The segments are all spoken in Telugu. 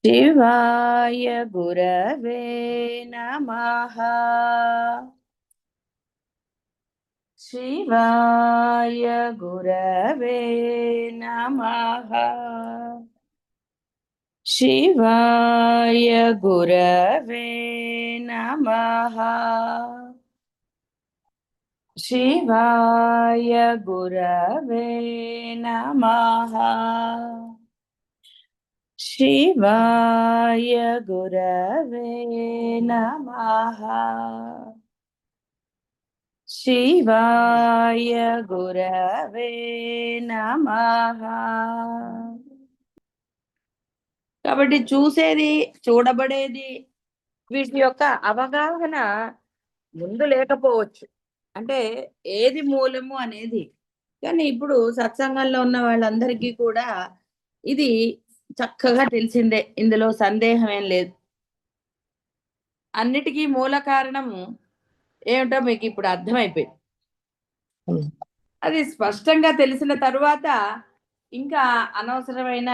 शिवाय गुरवे नमः। शिवाय गुरवे नमः। शिवाय गुरवे नमः। शिवाय गुरवे नमः। शिवाय गुरवे नमः। शिवाय गुरवे नमः। కాబట్టి చూసేది, చూడబడేది, వీటి యొక్క అవగాహన ముందు లేకపోవచ్చు. అంటే ఏది మూలము అనేది. కానీ ఇప్పుడు సత్సంగంలో ఉన్న వాళ్ళందరికీ కూడా ఇది చక్కగా తెలిసిందే. ఇందులో సందేహం ఏం లేదు. అన్నిటికీ మూల కారణము ఏమిటో మీకిప్పుడు అర్థమైపోయింది. అది స్పష్టంగా తెలిసిన తరువాత ఇంకా అనవసరమైన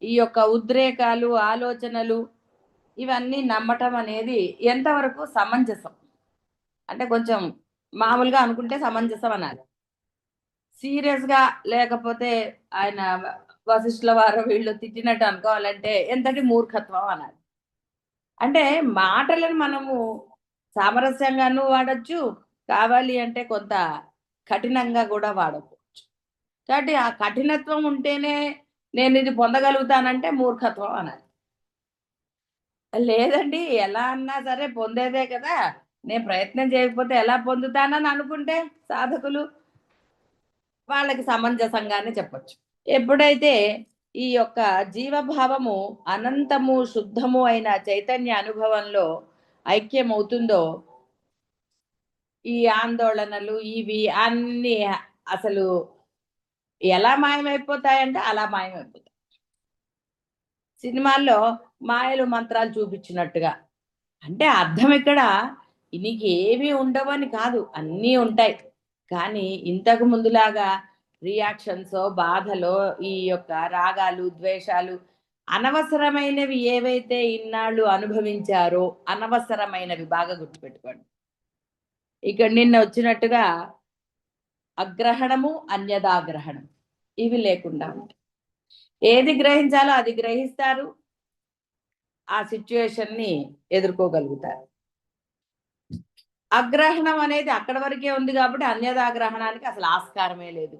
ఈ యొక్క ఉద్రేకాలు, ఆలోచనలు ఇవన్నీ నమ్మటం అనేది ఎంతవరకు సమంజసం? అంటే కొంచెం మామూలుగా అనుకుంటే సమంజసం అనాలి. సీరియస్‌గా లేకపోతే ఆయన వశిష్ఠుల వారు వీళ్ళు తిట్టినట్టు అనుకోవాలంటే ఎంతటి మూర్ఖత్వం అనాలి. అంటే మాటలను మనము సామరస్యంగాను వాడొచ్చు. కావాలి అంటే కొంత కఠినంగా గూడా వాడకపోవచ్చు. కాబట్టి ఆ కఠినత్వం ఉంటేనే నేనిది పొందగలుగుతానంటే మూర్ఖత్వం అనాలి. లేదండి ఎలా అన్నా సరే పొందేదే కదా! నేను ప్రయత్నం చేయకపోతే ఎలా పొందుతానని అనుకుంటే సాధకులు వాళ్ళకి సమంజసంగానే చెప్పొచ్చు. ఎప్పుడైతే ఈ యొక్క జీవభావము అనంతము, శుద్ధము అయిన చైతన్య అనుభవంలో ఐక్యమవుతుందో, ఈ ఆందోళనలు ఇవి అన్నీ అసలు ఎలా మాయమైపోతాయంటే అలా మాయమైపోతాయి. సినిమాల్లో మాయలు మంత్రాలు చూపించినట్టుగా. అంటే అర్థం ఇక్కడ నీకేమీ ఉండవని కాదు. అన్నీ ఉంటాయి. కానీ ఇంతకు ముందులాగా రియాక్షన్సో, బాధలో ఈ యొక్క రాగాలు, ద్వేషాలు అనవసరమైనవి ఏవైతే ఇన్నాళ్ళు అనుభవించారో అనవసరమైనవి బాగా గుర్తుపెట్టుకోండి. ఇక్కడ నిన్న వచ్చినట్టుగా అగ్రహణము, అన్యదాగ్రహణం ఇవి లేకుండా ఉంటాయి. ఏది గ్రహించాలో అది గ్రహిస్తారు. ఆ సిట్యుయేషన్‌ని ఎదుర్కోగలుగుతారు. అగ్రహణం అనేది అక్కడి వరకే ఉంది కాబట్టి అన్యదాగ్రహణానికి అసలు ఆస్కారమే లేదు.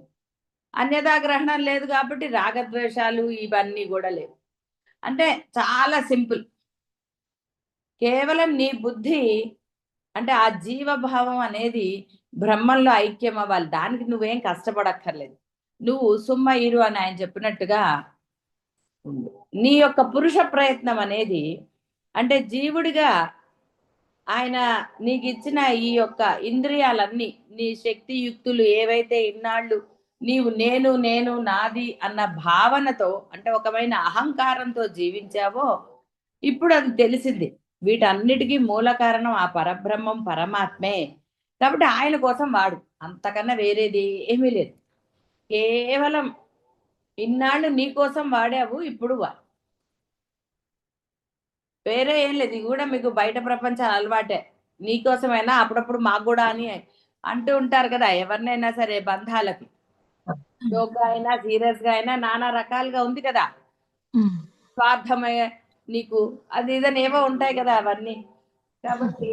అన్యదాగ్రహణం లేదు కాబట్టి రాగద్వేషాలు ఇవన్నీ గూడా లేవు. అంటే చాలా సింపుల్. కేవలం నీ బుద్ధి అంటే ఆ జీవభావం అనేది బ్రహ్మంలో ఐక్యం అవ్వాలి. దానికి నువ్వేం కష్టపడక్కర్లేదు. నువ్వు సుమ్మ ఇరు అని ఆయన చెప్పినట్టుగా ఉండు. నీ యొక్క పురుష ప్రయత్నం అనేది అంటే జీవుడిగా ఆయన నీకిచ్చిన ఈ యొక్క ఇంద్రియాలన్నీ, నీ శక్తియుక్తులు ఏవైతే ఇన్నాళ్ళు నీవు నేను, నేను, నాది అన్న భావనతో అంటే ఒకమైన అహంకారంతో జీవించావో, ఇప్పుడు అది తెలిసింది. వీటన్నిటికి మూల కారణం ఆ పరబ్రహ్మం, పరమాత్మే. కాబట్టి ఆయన కోసం వాడు. అంతకన్నా వేరేది ఏమీ లేదు. కేవలం ఇన్నాళ్ళు నీ కోసం వాడావు, ఇప్పుడు వేరే ఏం లేదు. ఇది గూడా మీకు బయట ప్రపంచం అలవాటే. నీకోసమైనా అప్పుడప్పుడు మాకు గూడా అని అంటూ ఉంటారు కదా! ఎవరినైనా సరే బంధాలకి. జోక్‌గా అయినా, సీరియస్‌గా అయినా నానా రకాలుగా ఉంది కదా! హ్మ్. స్వార్థమయ నీకు అది ఇదని ఏవో ఉంటాయి కదా! అవన్నీ. కాబట్టి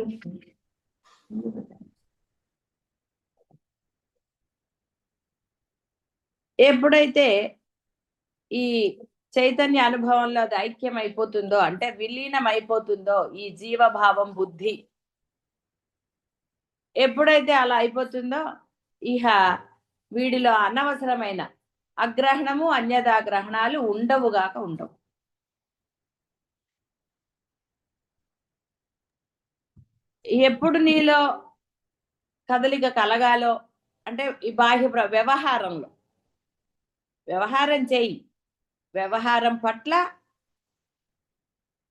ఎప్పుడైతే ఈ చైతన్య అనుభవంలో అది ఐక్యం అయిపోతుందో, అంటే విలీనం అయిపోతుందో ఈ జీవభావం, బుద్ధి ఎప్పుడైతే అలా అయిపోతుందో, ఇహ వీడిలో అనవసరమైన అగ్రహణము, అన్యథాగ్రహణాలు ఉండవుగాక ఉండవు. ఎప్పుడు నీలో కదలిక కలగాలో అంటే ఈ బాహ్య వ్యవహారంలో. వ్యవహారం చెయ్యి. వ్యవహారం పట్ల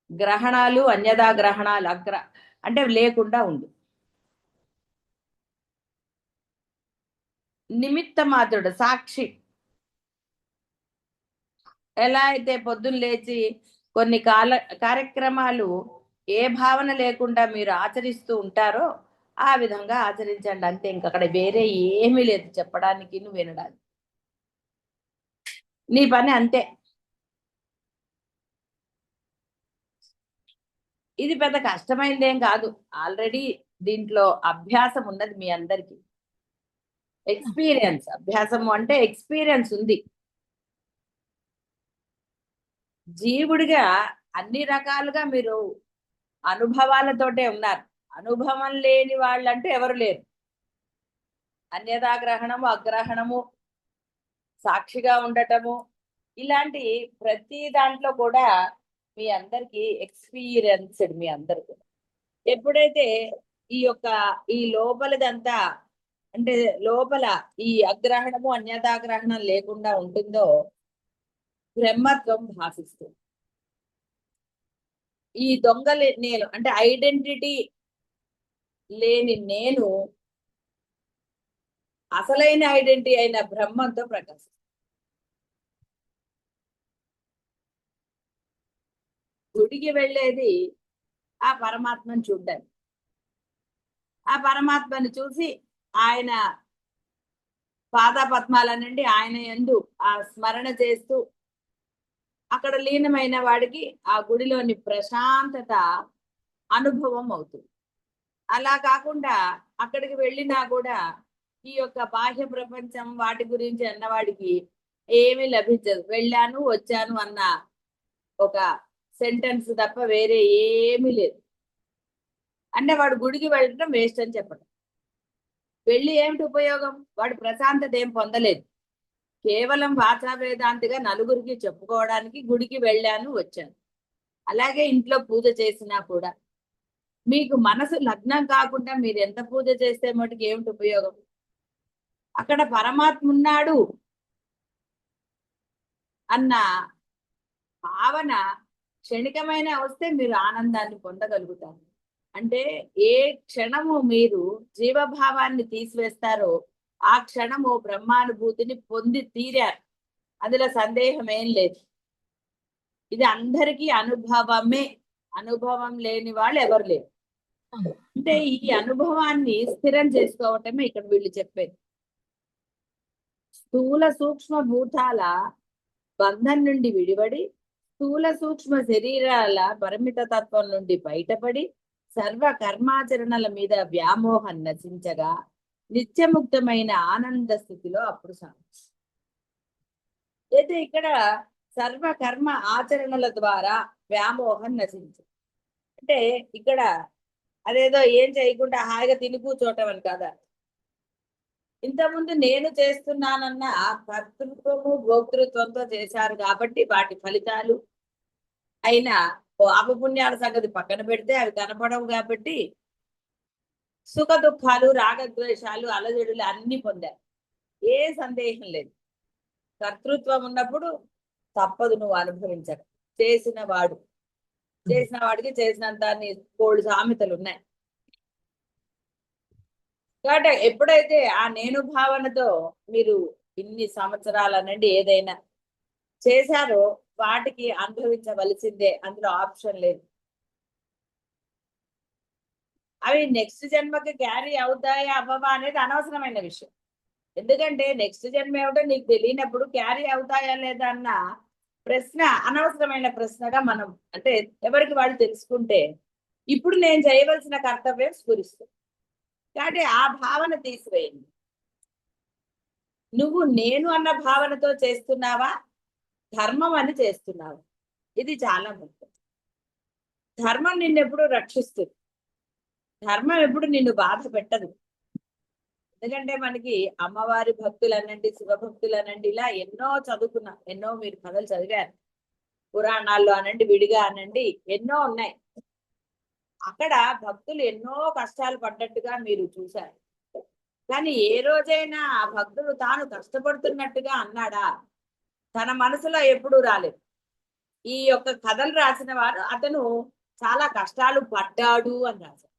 గ్రహణాలు, అన్యథాగ్రహణాలు అంటే లేకుండా ఉండు. నిమిత్త మాత్రుడు, సాక్షి. ఎలా అయితే పొద్దున్న లేచి కొన్ని కార్యక్రమాలు ఏ భావన లేకుండా మీరు ఆచరిస్తూ ఉంటారో ఆ విధంగా ఆచరించండి అంతే. ఇంకక్కడ వేరే ఏమీ లేదు చెప్పడానికి, నువ్వు వినడానికి. నీ పని అంతే. ఇది పెద్ద కష్టమైందేం కాదు. ఆల్రెడీ దీంట్లో అభ్యాసం ఉన్నది మీ అందరికి. ఎక్స్పీరియన్స్, అభ్యాసము అంటే ఎక్స్పీరియన్స్ ఉంది. జీవుడిగా అన్ని రకాలుగా మీరు అనుభవాలతోటే ఉన్నారు. అనుభవం లేని వాళ్ళంటూ ఎవరు లేరు. అన్యథాగ్రహణము, అగ్రహణము, సాక్షిగా ఉండటము, ఇలాంటి ప్రతి దాంట్లో కూడా మీ అందరికి ఎక్స్పీరియన్స్డ్. మీ అందరు కూడా ఎప్పుడైతే ఈ యొక్క ఈ లోపలదంతా అంటే లోపల ఈ అగ్రహణము అన్యథాగ్రహణం లేకుండా ఉంటుందో బ్రహ్మత్వం భాషిస్తుంది. ఈ దొంగలే నేను అంటే ఐడెంటిటీ లేని నేను అసలైన ఐడెంటిటీ అయిన బ్రహ్మంతో ప్రకాశిస్తుంది. గుడికి వెళ్ళేది ఆ పరమాత్మను చూడ్డానికి. ఆ పరమాత్మని చూసి ఆయన పాదపద్మాలనండి ఆయన యందు ఆ స్మరణ చేస్తూ అక్కడ లీనమైన వాడికి ఆ గుడిలోని ప్రశాంతత అనుభవం అవుతుంది. అలా కాకుండా అక్కడికి వెళ్ళినా కూడా ఈ యొక్క బాహ్య ప్రపంచం వాటి గురించి అన్నవాడికి ఏమీ లభించదు. వెళ్ళాను వచ్చాను అన్న ఒక సెంటెన్స్ తప్ప వేరే ఏమీ లేదు. అంటే వాడు గుడికి వెళ్ళడం వేస్ట్ అని చెప్పడం. వెళ్ళి ఏమిటి ఉపయోగం? వాడు ప్రశాంతత ఏం పొందలేదు. కేవలం వాచా వేదాంతిగా నలుగురికి చెప్పుకోవడానికి గుడికి వెళ్ళాను వచ్చాను. అలాగే ఇంట్లో పూజ చేసినా కూడా మీకు మనసు లగ్నం కాకుండా మీరు ఎంత పూజ చేస్తే మటుకు ఏమిటి ఉపయోగం? అక్కడ పరమాత్మ ఉన్నాడు అన్న భావన క్షణికమైన వస్తే మీరు ఆనందాన్ని పొందగలుగుతారు. అంటే ఏ క్షణము మీరు జీవభావాన్ని తీసివేస్తారో ఆ క్షణము బ్రహ్మానుభూతిని పొంది తీరారు. అందులో సందేహం ఏం లేదు. ఇది అందరికీ అనుభవమే. అనుభవం లేని వాళ్ళు ఎవరు లేరు. అంటే ఈ అనుభవాన్ని స్థిరం చేసుకోవటమే ఇక్కడ వీళ్ళు చెప్పేది. స్థూల సూక్ష్మ భూతాల బంధం నుండి విడిపడి స్థూల సూక్ష్మ శరీరాల పరిమిత తత్వం నుండి బయటపడి సర్వ కర్మాచరణల మీద వ్యామోహం నశించగా నిత్యముక్తమైన ఆనంద స్థితిలో అప్పుడు అయితే ఇక్కడ సర్వ కర్మ ఆచరణల ద్వారా వ్యామోహం నశించు అంటే ఇక్కడ అదేదో ఏం చేయకుండా హాయిగా తిని కూర్చోవటం అని కదా. ఇంతకుముందు నేను చేస్తున్నానన్న కర్తృత్వము భోక్తృత్వంతో చేశారు కాబట్టి వాటి ఫలితాలు అయినా పాపపుణ్యాల సంగతి పక్కన పెడితే అవి కనపడవు కాబట్టి సుఖ దుఃఖాలు రాగద్వేషాలు అలజడులు అన్ని పొందారు. ఏ సందేహం లేదు. కర్తృత్వం ఉన్నప్పుడు తప్పదు నువ్వు అనుభవించక. చేసిన వాడికి చేసినంత కోళ్ళు సామెతలు ఉన్నాయి. కాబట్టి ఎప్పుడైతే ఆ నేను భావనతో మీరు ఇన్ని సంవత్సరాలనండి ఏదైనా చేశారో వాటికి అనుభవించవలసిందే. అందులో ఆప్షన్ లేదు. అవి నెక్స్ట్ జన్మకి క్యారీ అవుతాయా అవ్వవా అనేది అనవసరమైన విషయం. ఎందుకంటే నెక్స్ట్ జన్మ ఏమిటో నీకు తెలియనప్పుడు క్యారీ అవుతాయా లేదా అన్న ప్రశ్న అనవసరమైన ప్రశ్నగా మనం అంటే ఎవరికి వాళ్ళు తెలుసుకుంటే ఇప్పుడు నేను చేయవలసిన కర్తవ్యం స్ఫురిస్తుంది. కాబట్టి ఆ భావన తీసివేయండి. నువ్వు నేను అన్న భావనతో చేస్తున్నావా ధర్మం అని చేస్తున్నావా? ఇది చాలా ముఖ్యం. ధర్మం నిన్నెప్పుడు రక్షిస్తుంది. ధర్మం ఎప్పుడు నిన్ను బాధ పెట్టదు. ఎందుకంటే మనకి అమ్మవారి భక్తులు అనండి శివభక్తులు అనండి ఇలా ఎన్నో చదువుకున్నాం. ఎన్నో మీరు కథలు చదివారు. పురాణాల్లో అనండి విడిగా అనండి ఎన్నో ఉన్నాయి. అక్కడ భక్తులు ఎన్నో కష్టాలు పడ్డట్టుగా మీరు చూశారు. కానీ ఏ రోజైనా ఆ భక్తుడు తాను కష్టపడుతున్నట్టుగా అన్నాడా? తన మనసులో ఎప్పుడూ రాలేదు. ఈ యొక్క కథలు రాసిన వారు అతను చాలా కష్టాలు పడ్డాడు అని రాశారు.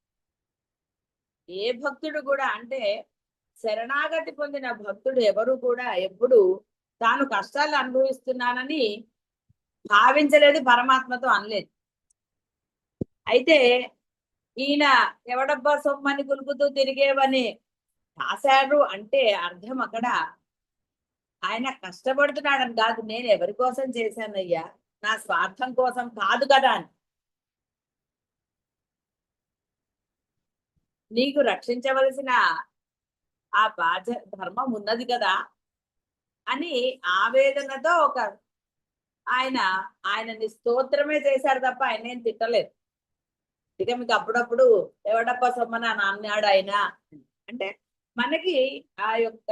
ఏ భక్తుడు కూడా అంటే శరణాగతి పొందిన భక్తుడు ఎవరు కూడా ఎప్పుడు తాను కష్టాలు అనుభవిస్తున్నానని భావించలేదు, పరమాత్మతో అనలేదు. అయితే ఈయన ఎవడబ్బా సొమ్మని కులుకుతూ తిరిగేవని రాశాడు అంటే అర్థం అక్కడ ఆయన కష్టపడుతున్నాడని కాదు, నేను ఎవరి కోసం చేశానయ్యా, నా స్వార్థం కోసం కాదు కదా అని. నీకు రక్షించవలసిన ఆ ధర్మం ఉన్నది కదా అని ఆవేదనతో ఆయనని స్తోత్రమే చేశాడు తప్ప ఆయన ఏం తిట్టలేదు. ఇక మీకు అప్పుడప్పుడు ఎవడప్ప సొమ్మన అన్నాడు ఆయన అంటే మనకి ఆ యొక్క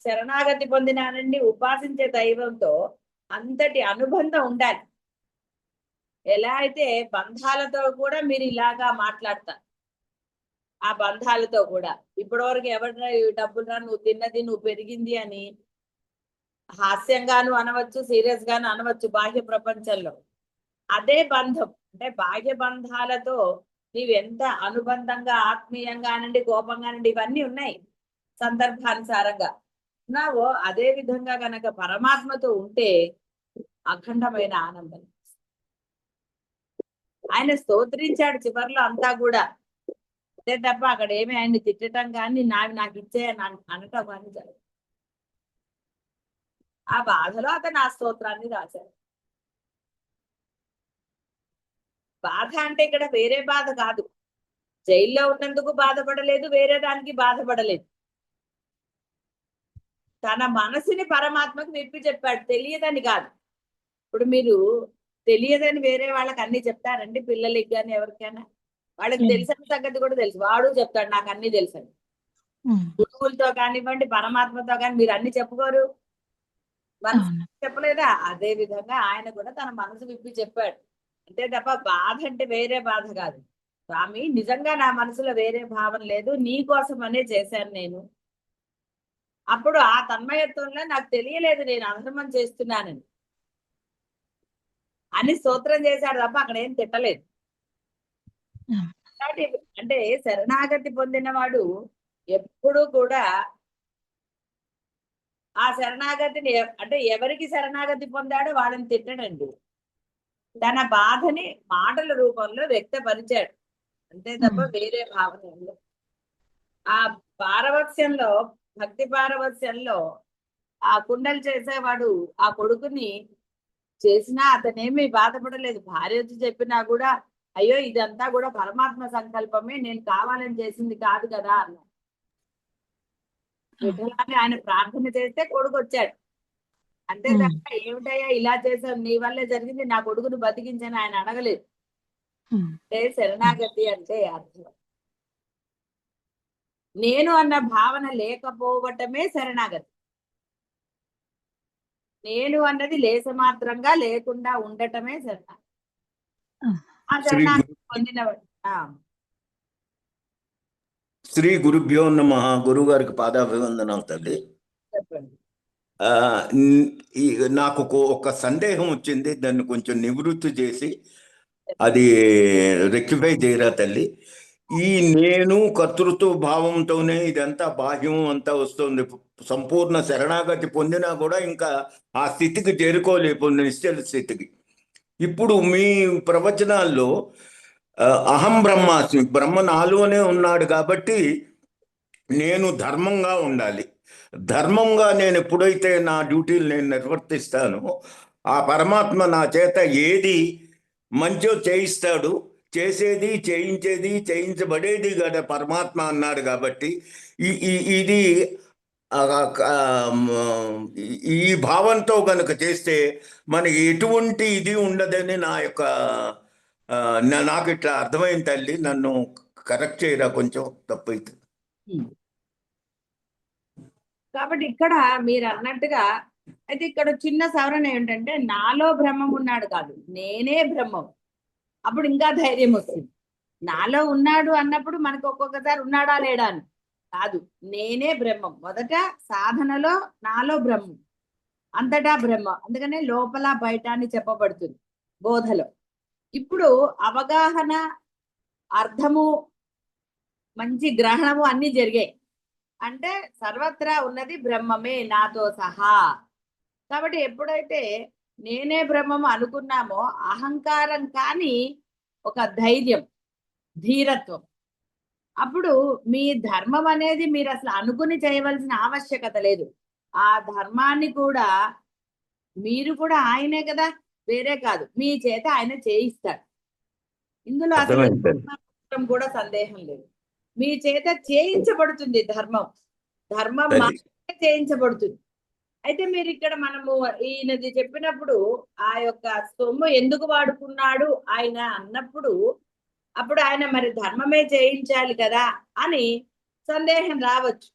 శరణాగతి పొందినానండి ఉపాసించే దైవంతో అంతటి అనుబంధం ఉండాలి. ఎలా అయితే బంధాలతో కూడా మీరు ఇలాగా మాట్లాడతారు, ఆ బంధాలతో కూడా ఇప్పటి వరకు ఎవరినా డబ్బులురా, నువ్వు తిన్నది నువ్వు పెరిగింది అని హాస్యంగాను అనవచ్చు, సీరియస్ గాను అనవచ్చు బాహ్య ప్రపంచంలో. అదే బంధం అంటే బాహ్య బంధాలతో నీవెంత అనుబంధంగా ఆత్మీయంగా అనండి, కోపంగా అనండి, ఇవన్నీ ఉన్నాయి సందర్భానుసారంగా ఉన్నావో అదే విధంగా గనక పరమాత్మతో ఉంటే అఖండమైన ఆనందం. ఆయన స్తోత్రించాడు చివరిలో అంతా కూడా, అంతే తప్ప అక్కడ ఏమి ఆయన్ని తిట్టడం కానీ నాకు ఇచ్చేయని అనటం కానీ జరగదు. ఆ బాధలో అతను ఆ స్తోత్రాన్ని రాశాడు. బాధ అంటే ఇక్కడ వేరే బాధ కాదు, జైల్లో ఉన్నందుకు బాధపడలేదు, వేరే దానికి బాధపడలేదు. తన మనసుని పరమాత్మకు విప్పి చెప్పాడు, తెలియదని కాదు. ఇప్పుడు మీరు తెలియదని వేరే వాళ్ళకి అన్ని చెప్తారండి, పిల్లలకి కానీ ఎవరికైనా. వాళ్ళకి తెలిసిన సంగతి కూడా తెలుసు, వాడు చెప్తాడు నాకు అన్ని తెలుసని. గురువులతో కానివ్వండి, పరమాత్మతో కానీ మీరు అన్ని చెప్పుకోరు, మనసు చెప్పలేదా? అదే విధంగా ఆయన కూడా తన మనసు విప్పి చెప్పాడు. అంతే తప్ప బాధ అంటే వేరే బాధ కాదు. స్వామి నిజంగా నా మనసులో వేరే భావన లేదు, నీ కోసం అనే చేశాను నేను. అప్పుడు ఆ తన్మయత్వంలో నాకు తెలియలేదు నేను అధర్మం చేస్తున్నానని అని స్తోత్రం చేశాడు తప్ప అక్కడ ఏం తిట్టలేదు. అంటే శరణాగతి పొందినవాడు ఎప్పుడు కూడా ఆ శరణాగతిని అంటే ఎవరికి శరణాగతి పొందాడో వాళ్ళని తిట్టడండి, తన బాధని మాటల రూపంలో వ్యక్తపరిచాడు అంతే తప్ప వేరే భావన. ఆ పారవస్యంలో, భక్తి పారవస్యంలో ఆ కుండలు చేసేవాడు ఆ కొడుకుని చేసినా అతనేమి బాధపడలేదు. భార్య వచ్చి చెప్పినా కూడా అయ్యో ఇదంతా కూడా పరమాత్మ సంకల్పమే, నేను కావాలని చేసింది కాదు కదా అన్న. విఠలాన్ని ఆయన ప్రార్థన చేస్తే కొడుకు వచ్చాడు అంతే తప్ప ఏమిటయ్యా ఇలా చేసావు, నీ వల్లే జరిగింది, నా కొడుకును బతికించని ఆయన అడగలేదు. అంటే శరణాగతి అంటే అర్థం నేను అన్న భావన లేకపోవటమే శరణాగతి. నేను అన్నది లేసమాత్రంగా లేకుండా ఉండటమే శరణాగతి. ఆ శరణాగతి పొందినవాడు. శ్రీ గురుభ్యో నమః. గురువు గారికి పాదాభివందనం తల్లి. చెప్పండి. నాకు ఒక సందేహం వచ్చింది, దాన్ని కొంచెం నివృత్తి చేసి అది రెక్టిఫై చేయరా తల్లి. ఈ నేను కర్తృత్వ భావంతోనే ఇదంతా బాహ్యం అంతా వస్తుంది. సంపూర్ణ శరణాగతి పొందినా కూడా ఇంకా ఆ స్థితికి చేరుకోలేకపోయింది, నిశ్చల స్థితికి. ఇప్పుడు మీ ప్రవచనాల్లో అహం బ్రహ్మాస్మి, బ్రహ్మ నాలోనే ఉన్నాడు కాబట్టి నేను ధర్మంగా ఉండాలి, ధర్మంగా నేను ఎప్పుడైతే నా డ్యూటీలు నేను నిర్వర్తిస్తానో ఆ పరమాత్మ నా చేత ఏది మంచో చేయిస్తాడు, చేసేది చేయించేది చేయించబడేది కదా పరమాత్మ అన్నాడు. కాబట్టి ఇది ఈ భావంతో కనుక చేస్తే మనకి ఎటువంటి ఇది ఉండదని నాకు ఇట్లా అర్థమైంది తల్లి. నన్ను కరెక్ట్ చేయరా కొంచెం తప్పైతే. కాబట్టి ఇక్కడ మీరు అన్నట్టుగా అయితే ఇక్కడ చిన్న సవరణ ఏంటంటే నాలో బ్రహ్మం ఉన్నాడు కాదు, నేనే బ్రహ్మం. అప్పుడు ఇంకా ధైర్యం వస్తుంది. నాలో ఉన్నాడు అన్నప్పుడు మనకు ఒక్కొక్కసారి ఉన్నాడా లేడా అని కాదు, నేనే బ్రహ్మం. మొదట సాధనలో నాలో బ్రహ్మం, అంతటా బ్రహ్మ, అందుకనే లోపల బయట అని చెప్పబడుతుంది బోధలో. ఇప్పుడు అవగాహన, అర్థము, మంచి గ్రహణము అన్ని జరిగాయి అంటే సర్వత్రా ఉన్నది బ్రహ్మమే నాతో సహా. కాబట్టి ఎప్పుడైతే నేనే బ్రహ్మం అనుకున్నామో అహంకారం కానీ ఒక ధైర్యం, ధీరత్వం. అప్పుడు మీ ధర్మం అనేది మీరు అసలు అనుకుని చేయవలసిన ఆవశ్యకత లేదు. ఆ ధర్మాన్ని కూడా మీరు కూడా ఆయనే కదా, వేరే కాదు. మీ చేత ఆయన చేయిస్తాడు. ఇందులో అసలు అర్థమైంది తల్లి. మాత్రం కూడా సందేహం లేదు. మీ చేత చేయించబడుతుంది ధర్మం. ధర్మం తల్లి మాత్రమే చేయించబడుతుంది. అయితే మీరు ఇక్కడ మనము ఈయనది చెప్పినప్పుడు ఆ యొక్క సొమ్ము ఎందుకు వాడుకున్నాడు ఆయన అన్నప్పుడు, అప్పుడు ఆయన మరి ధర్మమే చేయించాలి కదా అని సందేహం రావచ్చు.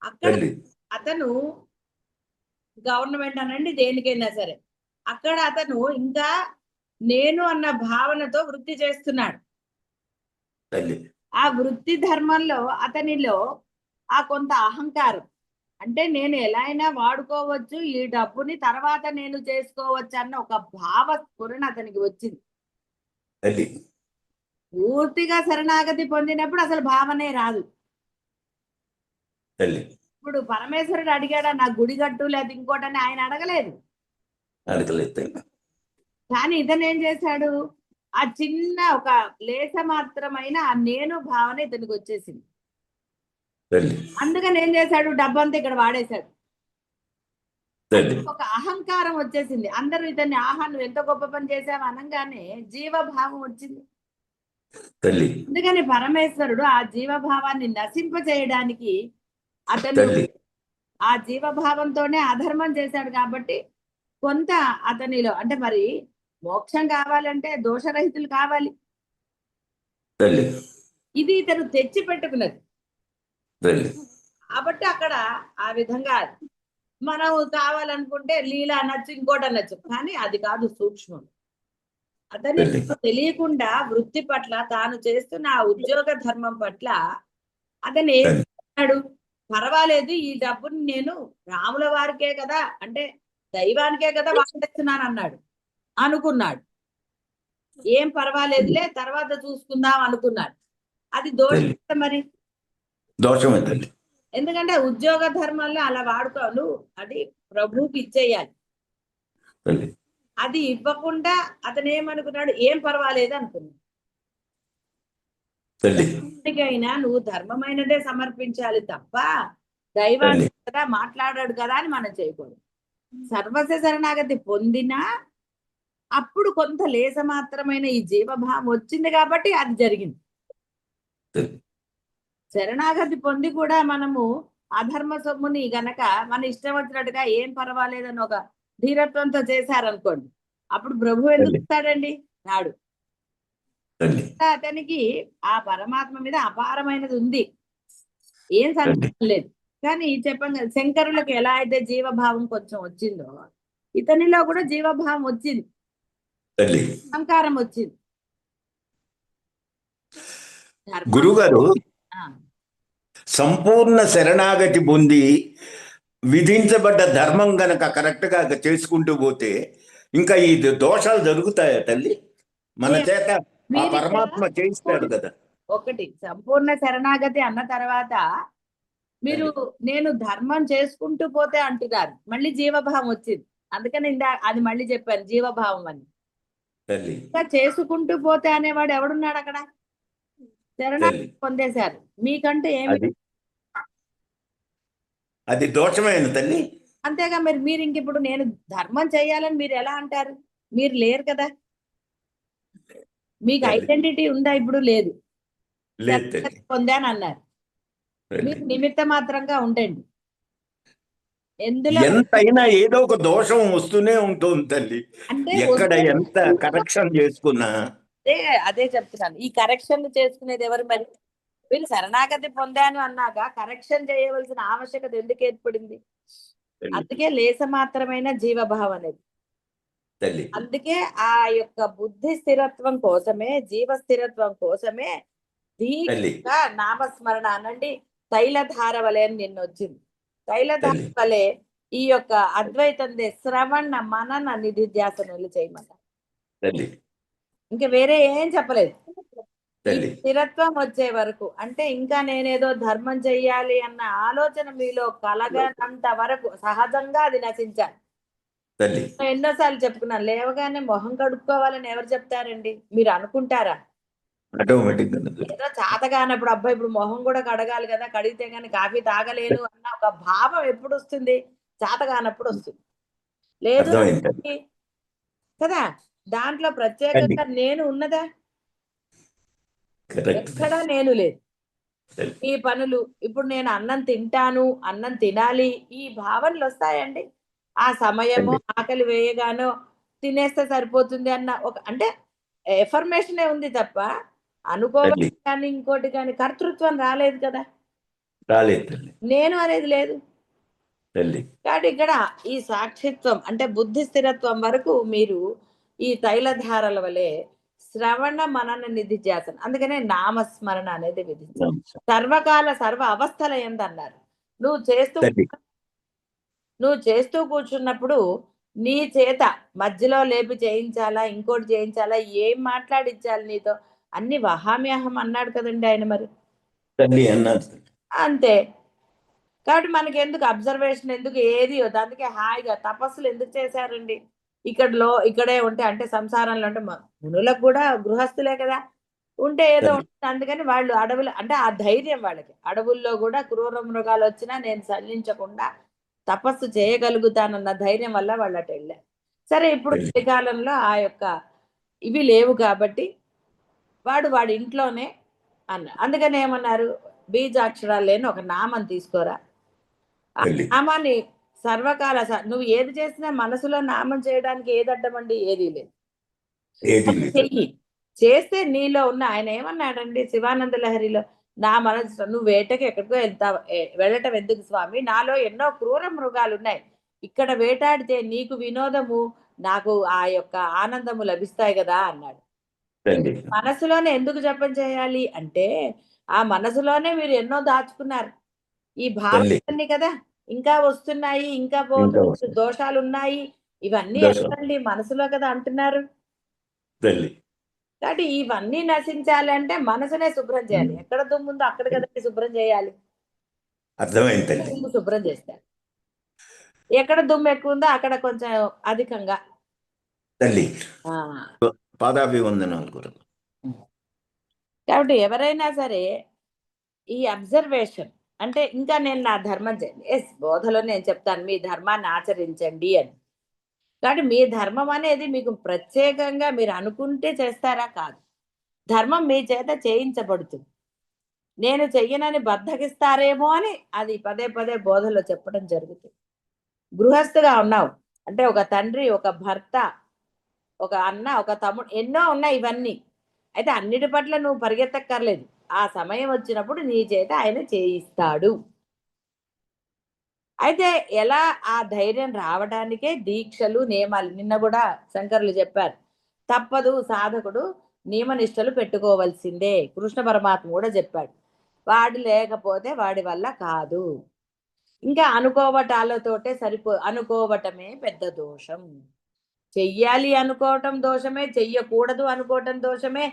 అక్కడ తల్లి అతను గవర్నమెంట్ అనండి, దేనికైనా సరే, అక్కడ అతను ఇంకా నేను అన్న భావనతో వృత్తి చేస్తున్నాడు. తల్లి ఆ వృత్తి ధర్మంలో అతనిలో ఆ కొంత అహంకారం, అంటే నేను ఎలా అయినా వాడుకోవచ్చు ఈ డబ్బుని, తర్వాత నేను చేసుకోవచ్చు అన్న ఒక భావ స్ఫురణ అతనికి వచ్చింది. తల్లి పూర్తిగా శరణాగతి పొందినప్పుడు అసలు భావనే రాదు. తల్లి ఇప్పుడు పరమేశ్వరుడు అడిగాడా నా గుడి కట్టు లేదా ఇంకోటని, ఆయన అడగలేదు. అడగలేదు తల్లి. కానీ ఇతను ఏం చేశాడు, ఆ చిన్న ఒక లేస మాత్రమైన ఆ నేను భావన ఇతనికి వచ్చేసింది. తల్లి అందుకని ఏం చేశాడు, డబ్బంతా ఇక్కడ వాడేశాడు. తల్లి ఒక అహంకారం వచ్చేసింది. అందరూ ఇతన్ని ఆహా నువ్వు ఎంత గొప్ప పని చేసావు అనగానే జీవభావం వచ్చింది. తల్లి అందుకని పరమేశ్వరుడు ఆ జీవభావాన్ని నశింప చేయడానికి అతను తల్లి ఆ జీవభావంతోనే అధర్మం చేశాడు. కాబట్టి కొంత అతనిలో, అంటే మరి మోక్షం కావాలంటే దోషరహితులు కావాలి. తల్లి ఇది ఇతను తెచ్చి పెట్టుకున్నది. తల్లి కాబట్టి అక్కడ ఆ విధంగా మనం కావాలనుకుంటే లీల అనొచ్చు, ఇంకోటి అనొచ్చు, కానీ అది కాదు సూక్ష్మం. అతని తల్లి తెలియకుండా వృత్తి పట్ల, తాను చేస్తున్న ఆ ఉద్యోగ ధర్మం పట్ల అతను ఏం తల్లి చేస్తున్నాడు, పర్వాలేదు ఈ డబ్బుని నేను రాముల వారికే కదా, అంటే దైవానికే కదా వాడేస్తున్నాను అన్నాడు, అనుకున్నాడు. ఏం పర్వాలేదులే తర్వాత చూసుకుందాం అనుకున్నాడు. అది దోషం తల్లి కదా మరి. దోషమే తల్లి. ఎందుకంటే ఉద్యోగ ధర్మాల్లో అలా వాడుకోను, అది ప్రభువుకి ఇచ్చేయాలి. తల్లి అది ఇవ్వకుండా అతను ఏమనుకున్నాడు, ఏం పర్వాలేదు అనుకున్నాడు. తల్లి ఎప్పటికైనా నువ్వు ధర్మమైనదే సమర్పించాలి తప్ప తల్లి దైవాన్ని కదా మాట్లాడాడు కదా అని మనం చేయకూడదు. సర్వస్వ శరణాగతి పొందినా అప్పుడు కొంత లేస మాత్రమైన ఈ జీవభావం వచ్చింది కాబట్టి అది జరిగింది. తల్లి శరణాగతి పొంది కూడా మనము అధర్మ సొమ్ముని గనక మన ఇష్టం వచ్చినట్టుగా ఏం పర్వాలేదని ఒక ధీరత్వంతో చేశారనుకోండి, అప్పుడు ప్రభు ఎందుకు తల్లి ఇస్తాడండి, రాడు. తల్లి అతనికి ఆ పరమాత్మ మీద అపారమైనది ఉంది, ఏం తల్లి సందేహం లేదు. కానీ చెప్పండి కదా, శంకరులకు ఎలా అయితే జీవభావం కొంచెం వచ్చిందో ఇతనిలో కూడా జీవభావం వచ్చింది, తల్లి అహంకారం వచ్చింది. ధర్మం గురుగారు ఆ, సంపూర్ణ శరణాగతి పొంది విధించబడ్డ ధర్మం గనక కరెక్ట్ గా చేసుకుంటూ పోతే ఇంకా ఈ దోషాలు జరుగుతాయా తల్లి? మన ఏ- చేత ఆ మీరు ఇక్కడ పరమాత్మ చేయిస్తాడు కదా. ఒకటి సంపూర్ణ శరణాగతి అన్న తర్వాత మీరు నేను ధర్మం చేసుకుంటూ పోతే అంటున్నారు, మళ్ళీ జీవభావం వచ్చింది. అందుకని అది మళ్ళీ చెప్పాను జీవభావం అని. తల్లి ఇంకా చేసుకుంటూ పోతే అనేవాడు ఎవడున్నాడు అక్కడ, శరణాగతి తల్లి పొందేశారు. మీకంటూ ఏమి, అది అది దోషమైన తల్లి. అంతేగా మరి మీరు ఇంక ఇప్పుడు నేను ధర్మం చేయాలని మీరు ఎలా అంటారు, మీరు లేరు కదా, మీకు తల్లి ఐడెంటిటీ ఉందా, ఇప్పుడు లేదు. లేదు తల్లి. శరణాగతి పొందాను అన్నారు, తల్లి మీరు నిమిత్త మాత్రంగా ఉండండి. ఎందులో ఎంతైనా ఏదో ఒక దోషం వస్తూనే ఉంటుంది తల్లి. అంటే ఎక్కడ ఎంత కరెక్షన్ చేసుకున్నా. అదే అదే చెప్తున్నాను, ఈ కరెక్షన్ చేసుకునేది ఎవరు మరి? వీళ్ళు శరణాగతి పొందాను అన్నాక కరెక్షన్ చేయవలసిన ఆవశ్యకత ఎందుకు ఏర్పడింది? తల్లి అందుకే లేస మాత్రమైన జీవభావం అనేది. తల్లి అందుకే ఆ యొక్క బుద్ధి స్థిరత్వం కోసమే, జీవ స్థిరత్వం కోసమే తల్లి దీక్షగా నామస్మరణ అనండి, తైలధార వలె అని నిన్న వచ్చింది. తైలధార తల్లి వలె ఈ యొక్క అద్వైతం శ్రవణ మనన నిధిధ్యాసనలు చేయమన్నారు. తల్లి ఇంకా వేరే ఏం చెప్పలేదు. ఈ తల్లి స్థిరత్వం వచ్చే వరకు, అంటే ఇంకా నేనేదో ధర్మం చెయ్యాలి అన్న ఆలోచన మీలో కలగనంత వరకు సహజంగా అది నశించాలి. తల్లి. ఎన్నోసార్లు చెప్పుకున్నాను, లేవగానే మొహం కడుక్కోవాలని ఎవరు చెప్తారండి? మీరు అనుకుంటారా? ఆటోమేటిక్గా ఏదో చేత కానప్పుడు అబ్బాయి ఇప్పుడు మొహం కూడా కడగాలి కదా, కడిగితే గానీ కాఫీ తాగలేను అన్న ఒక భావం ఎప్పుడు వస్తుంది? చేత కానప్పుడు వస్తుంది. లేదు అర్థమైంది తల్లి. కదా, దాంట్లో తల్లి ప్రత్యేకంగా నేను ఉన్నదా? కరెక్ట్ ఎక్కడా తల్లి. నేను లేదు. తల్లి ఈ పనులు ఇప్పుడు నేను అన్నం తింటాను, అన్నం తినాలి, ఈ భావనలు వస్తాయండి. ఆ సమయము తల్లి ఆకలి వేయగానో తినేస్తే సరిపోతుంది అన్న ఒక అంటే ఎఫర్మేషనే ఉంది తప్ప అనుకోవడం తల్లి కానీ ఇంకోటి కానీ కర్తృత్వం రాలేదు కదా, రాలేదు తల్లి. నేను అనేది లేదు. తల్లి కాబట్టి ఇక్కడ ఈ సాక్షిత్వం అంటే బుద్ధి స్థిరత్వం వరకు మీరు ఈ తైలధారల వలె శ్రవణ మనన నిధిధ్యాసన, అందుకనే నామస్మరణ అనేది విధించారు. సర్వకాల సర్వ అవస్థల ఎందన్నారు. నువ్వు చేస్తూ తల్లి నువ్వు చేస్తూ కూర్చున్నప్పుడు నీ చేత మధ్యలో లేపి చేయించాలా, ఇంకోటి చేయించాలా, ఏం మాట్లాడించాలి నీతో, అన్ని వహామ్యహం అన్నాడు కదండి ఆయన మరి. తల్లి అన్నారు తల్లి. అంతే. కాబట్టి మనకి ఎందుకు అబ్జర్వేషన్, ఎందుకు ఏది వద్దు. అందుకే హాయిగా తపస్సులు ఎందుకు చేశారండి? ఇక్కడే ఉంటే అంటే సంసారంలో ఉంటే మునులకు కూడా గృహస్థులే కదా, ఉంటే ఏదో తల్లి ఉంటుంది. అందుకని వాళ్ళు అడవులు అంటే ఆ ధైర్యం వాళ్ళకి, అడవుల్లో కూడా క్రూర మృగాలు వచ్చినా నేను సల్లించకుండా తపస్సు చేయగలుగుతానన్న ధైర్యం వల్ల వాళ్ళు అటు వెళ్ళారు. సరే, ఇప్పుడు తల్లి కలికాలంలో ఆ యొక్క ఇవి లేవు కాబట్టి వాడి ఇంట్లోనే అందుకని ఏమన్నారు, బీజాక్షరాలు లేని ఒక నామం తీసుకోరా. ఆ తల్లి నామాన్ని సర్వకాల నువ్వు ఏది చేసినా మనసులో నామం చేయడానికి ఏది అడ్డమండి? ఏదీ లేదు. ఏది అది లేదు. చెయ్యి. చేస్తే నీలో ఉన్న ఆయన ఏమన్నాడండి శివానంద లహరిలో, నా మనసు నువ్వు వేటకి ఎక్కడికో వెళ్తావు, వెళ్ళటం ఎందుకు స్వామి, నాలో ఎన్నో క్రూర మృగాలు ఉన్నాయి, ఇక్కడ వేటాడితే నీకు వినోదము, నాకు ఆ యొక్క ఆనందము లభిస్తాయి కదా అన్నాడు. తల్లి మనసులోనే ఎందుకు జపం చేయాలి అంటే, ఆ మనసులోనే మీరు ఎన్నో దాచుకున్నారు. ఈ తల్లి భావనలన్నీ కదా ఇంకా వస్తున్నాయి, ఇంకా ఇంకా వస్తుంది దోషాలున్నాయి. ఇవన్నీ దోషం. ఎక్కడండి? మనసులో కదా అంటున్నారు. తల్లి కాబట్టి ఇవన్నీ నశించాలంటే మనసునే శుభ్రం చేయాలి. ఎక్కడ దుమ్ముందో అక్కడ కదండి శుభ్రం చేయాలి. అర్థమైంది తల్లి. దుమ్ము శుభ్రం చేస్తారు. ఎక్కడ దుమ్ము ఎక్కువ ఉందో అక్కడ కొంచెం అధికంగా. తల్లి ఆ, పాదాభివందనాలు గురు. కాబట్టి ఎవరైనా సరే ఈ అబ్జర్వేషన్ అంటే ఇంకా నేను నా ధర్మం చేయండి, ఎస్ బోధలో నేను చెప్తాను మీ ధర్మాన్ని ఆచరించండి అని. కాబట్టి మీ ధర్మం అనేది మీకు ప్రత్యేకంగా మీరు అనుకుంటే చేస్తారా? కాదు. ధర్మం మీ చేత చేయించబడుతుంది. నేను చెయ్యనని బద్ధకిస్తారేమో అని అది పదే పదే బోధలో చెప్పడం జరుగుతుంది. గృహస్థుగా ఉన్నావు అంటే ఒక తండ్రి, ఒక భర్త, ఒక అన్న, ఒక తమ్ముడు, ఎన్నో ఉన్నాయి ఇవన్నీ. అయితే అన్నిటి పట్ల నువ్వు పరిగెత్తక్కర్లేదు. ఆ సమయం వచ్చినప్పుడు నీ చేత ఆయన చేయిస్తాడు. అయితే ఎలా ఆ ధైర్యం రావడానికే దీక్షలు, నియమాలు. నిన్న కూడా శంకరులు చెప్పారు. తప్పదు సాధకుడు నియమనిష్టలు పెట్టుకోవాల్సిందే. కృష్ణ పరమాత్మ కూడా చెప్పాడు. వాడు లేకపోతే వాడి వల్ల కాదు. ఇంకా అనుకోవటాలతోటే అనుకోవటమే పెద్ద దోషం. చెయ్యాలి అనుకోవటం దోషమే, చెయ్యకూడదు అనుకోవటం దోషమే,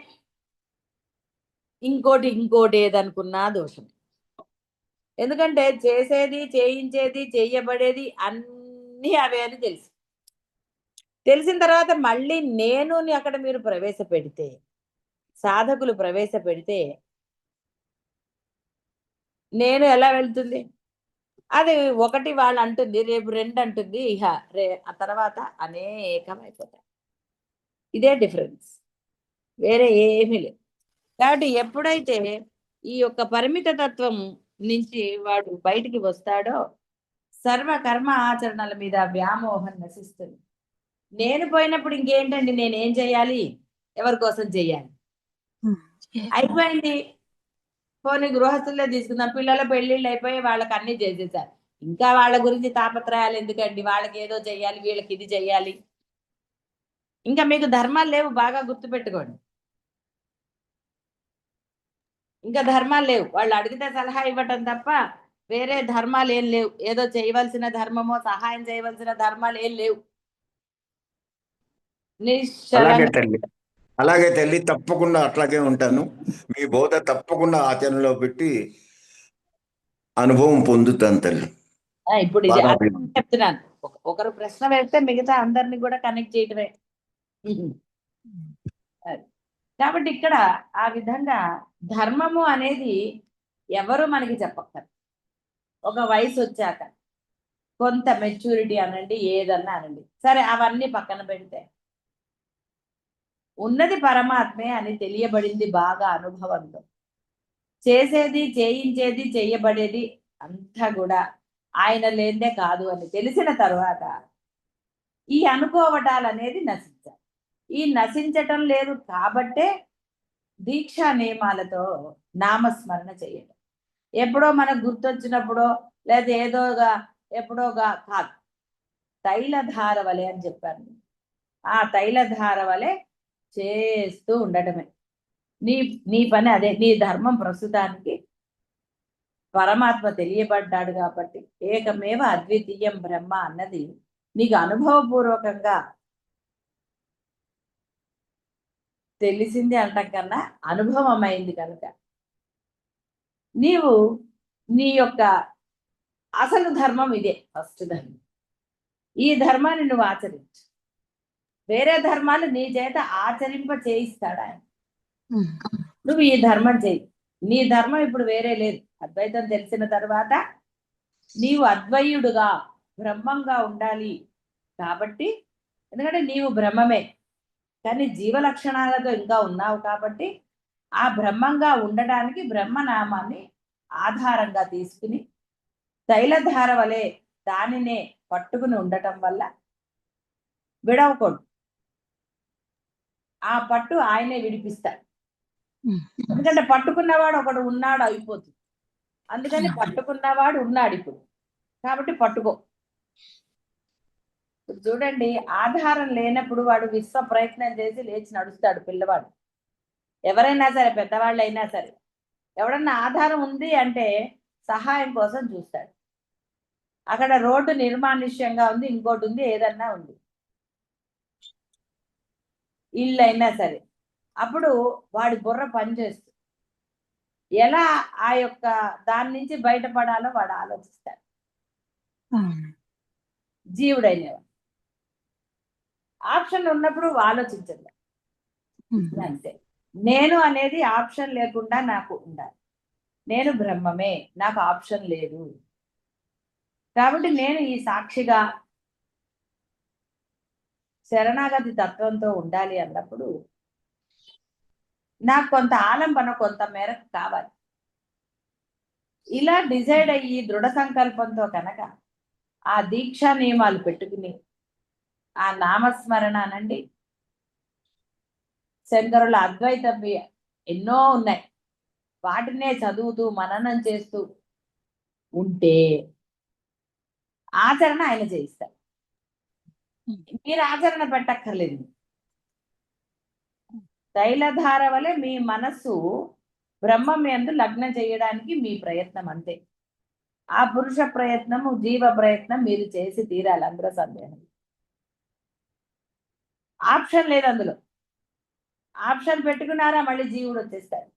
ఇంకోటి ఏదనుకున్నా దోషమే. ఎందుకంటే చేసేది, చేయించేది, చెయ్యబడేది అన్నీ అవే అని తెలిసిన తర్వాత మళ్ళీ నేనుని అక్కడ మీరు ప్రవేశపెడితే, సాధకులు ప్రవేశపెడితే నేను ఎలా వెళ్తుంది? అది ఒకటి వాళ్ళు అంటుంది, రేపు 2 అంటుంది. ఆ తర్వాత అనేకమైపోతాయి. ఇదే డిఫరెన్స్. వేరే ఏమీ లేదు. కాబట్టి ఎప్పుడైతే ఈ యొక్క పరిమిత తత్వం నుంచి వాడు బయటికి వస్తాడో సర్వ కర్మ ఆచరణల మీద వ్యామోహం నశిస్తుంది. నేను పోయినప్పుడు ఇంకేంటండి, నేనేం చేయాలి? ఎవరి కోసం చేయాలి? అయిపోయింది. పోనీ గృహస్థులే తీసుకుందాం. పిల్లల పెళ్ళిళ్ళు అయిపోయి వాళ్ళకి అన్ని చేసేసారు. ఇంకా వాళ్ళ గురించి తాపత్రయాలు ఎందుకండి? వాళ్ళకి ఏదో చెయ్యాలి, వీళ్ళకి ఇది చెయ్యాలి. ఇంకా మీకు ధర్మాలు లేవు, బాగా గుర్తుపెట్టుకోండి. ఇంకా ధర్మాలు లేవు. వాళ్ళు అడిగితే సలహా ఇవ్వటం తప్ప వేరే ధర్మాలు ఏం లేవు. ఏదో చేయవలసిన ధర్మమో, సహాయం చేయవలసిన ధర్మాలు ఏం లేవు. అలాగే నిశ్చలంగా తల్లి. అలాగే తల్లి, తప్పకుండా అట్లాగే ఉంటాను. మీ బోధ తప్పకుండా ఆచరణలో పెట్టి అనుభవం పొందుతాను తల్లి. ఇప్పుడు ఇది పాదాభివందనం. చెప్తున్నాను. ఒకరు ప్రశ్న వేస్తే మిగతా అందరిని కూడా కనెక్ట్ చేయటమే. అది. కాబట్టి ఇక్కడ ఆ విధంగా ధర్మము అనేది ఎవరు మనకి చెప్పక్కర్. ఒక వయసు వచ్చాక కొంత మెచ్యూరిటీ అనండి, ఏదన్నా అనండి, సరే అవన్నీ పక్కన పెడితే ఉన్నది పరమాత్మే అని తెలియబడింది బాగా అనుభవంతో. చేసేది, చేయించేది, చేయబడేది అంతా కూడా ఆయన లేదే కాదు అని తెలిసిన తర్వాత ఈ అనుకోవటాలు అనేది నశించాలి. ఈ నశించటం లేదు కాబట్టే దీక్షా నియమాలతో నామస్మరణ చేయడం. ఎప్పుడో మనకు గుర్తొచ్చినప్పుడో లేదా ఏదోగా ఎప్పుడోగా కాదు, తైలధార వలె అని చెప్పాను. ఆ తైలధార వలె చేస్తూ ఉండటమే నీ నీ పని అదే. నీ ధర్మం ప్రస్తుతానికి పరమాత్మ తెలియబడ్డాడు కాబట్టి ఏకమేవ అద్వితీయం బ్రహ్మ అన్నది నీకు అనుభవపూర్వకంగా తెలిసింది అంటాం కన్నా అనుభవం అయింది కనుక నీవు నీ యొక్క అసలు ధర్మం ఇదే. ఫస్ట్ ధర్మం. ఈ ధర్మాన్ని నువ్వు ఆచరించు. వేరే ధర్మాలు నీ చేత ఆచరింప చేయిస్తాడు ఆయన. నువ్వు ఈ ధర్మం చేయి. నీ ధర్మం ఇప్పుడు వేరే లేదు. అద్వైతం తెలిసిన తర్వాత నీవు అద్వైయుడుగా బ్రహ్మంగా ఉండాలి కాబట్టి, ఎందుకంటే నీవు బ్రహ్మమే కానీ జీవ లక్షణాలతో ఇంకా ఉన్నావు కాబట్టి ఆ బ్రహ్మంగా ఉండడానికి బ్రహ్మనామాన్ని ఆధారంగా తీసుకుని తైలధార వలె దానినే పట్టుకుని ఉండటం వల్ల విడవకూడదు. ఆ పట్టు ఆయనే విడిపిస్తాడు. ఎందుకంటే పట్టుకున్నవాడు ఒకడు ఉన్నాడు అయిపోతుంది. అందుకని పట్టుకున్నవాడు ఉన్నాడు ఇప్పుడు కాబట్టి పట్టుకో. ఇప్పుడు చూడండి, ఆధారం లేనప్పుడు వాడు విశ్వ ప్రయత్నం చేసి లేచి నడుస్తాడు పిల్లవాడు. ఎవరైనా సరే, పెద్దవాళ్ళు అయినా సరే, ఎవడన్నా ఆధారం ఉంది అంటే సహాయం కోసం చూస్తాడు. అక్కడ రోడ్డు నిర్మానుష్యంగా ఉంది, ఇంకోటి ఉంది, ఏదన్నా ఉంది, ఇల్లు అయినా సరే, అప్పుడు వాడి బుర్ర పనిచేస్తుంది. ఎలా ఆ యొక్క దాని నుంచి బయటపడాలో వాడు ఆలోచిస్తాడు. జీవుడైనవాడు ఆప్షన్ ఉన్నప్పుడు ఆలోచించండి అంతే. నేను అనేది ఆప్షన్ లేకుండా నాకు ఉండాలి. నేను బ్రహ్మమే, నాకు ఆప్షన్ లేదు కాబట్టి నేను ఈ సాక్షిగా శరణాగతి తత్వంతో ఉండాలి అన్నప్పుడు నాకు కొంత ఆలంబన కొంత మేరకు కావాలి. ఇలా డిసైడ్ అయ్యి దృఢ సంకల్పంతో కనుక ఆ దీక్షా నియమాలు పెట్టుకుని ఆ నామస్మరణ అనండి, శంకరుల అద్వైతం ఎన్నో ఉన్నాయి, వాటినే చదువుతూ మననం చేస్తూ ఉంటే ఆచరణ ఆయన చేయిస్తారు. మీరు ఆచరణ పెట్టక్కర్లేదు. తైలధార వలె మీ మనస్సు బ్రహ్మం యందు లగ్నం చేయడానికి మీ ప్రయత్నం అంతే. ఆ పురుష ప్రయత్నము, జీవ ప్రయత్నం మీరు చేసి తీరాలి, అందులో సందేహం. ఆప్షన్ లేదు అందులో. ఆప్షన్ పెట్టుకున్నారా మళ్ళీ జీవుడు వచ్చేస్తాడు.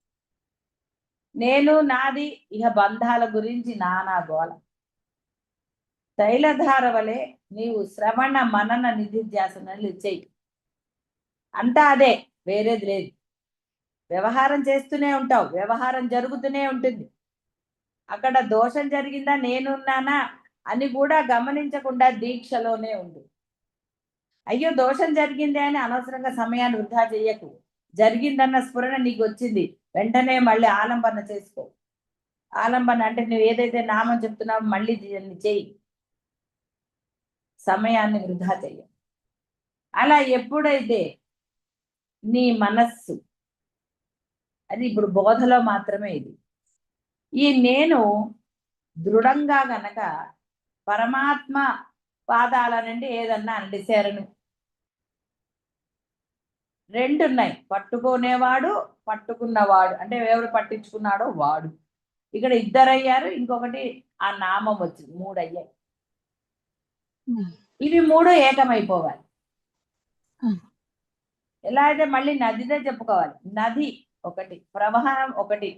నేను నాది ఇహ బంధాల గురించి నానా గోల. తైలధార వలె నీవు శ్రవణ మనన నిధిధ్యాసనలు చెయ్యి. అంతా అదే, వేరేది లేదు. వ్యవహారం చేస్తూనే ఉంటావు, వ్యవహారం జరుగుతూనే ఉంటుంది. అక్కడ దోషం జరిగిందా, నేనున్నానా అని కూడా గమనించకుండా దీక్షలోనే ఉండు. అయ్యో దోషం జరిగింది అని అనవసరంగా సమయాన్ని వృధా చెయ్యకు. జరిగిందన్న స్ఫురణ నీకు వచ్చింది, వెంటనే మళ్ళీ ఆలంబన చేసుకో. ఆలంబన అంటే నువ్వు ఏదైతే నామం చెప్తున్నావు మళ్ళీ చెయ్యి, సమయాన్ని వృధా చెయ్య. అలా ఎప్పుడైతే నీ మనస్సు, అది ఇప్పుడు బోధలో మాత్రమే ఇది, ఈ నేను దృఢంగా గనక పరమాత్మ పాదాలనండి, ఏదన్నా అండి శరణు, రెండు ఉన్నాయి. పట్టుకునేవాడు, పట్టుకున్నవాడు, అంటే ఎవరు పట్టించుకున్నాడో వాడు. ఇక్కడ ఇద్దరయ్యారు, ఇంకొకటి ఆ నామం వచ్చింది, మూడు అయ్యాయి. ఇవి మూడు ఏకమైపోవాలి. ఎలా అయితే మళ్ళీ నదిదే చెప్పుకోవాలి. నది ఒకటి, ప్రవాహం ఒకటి,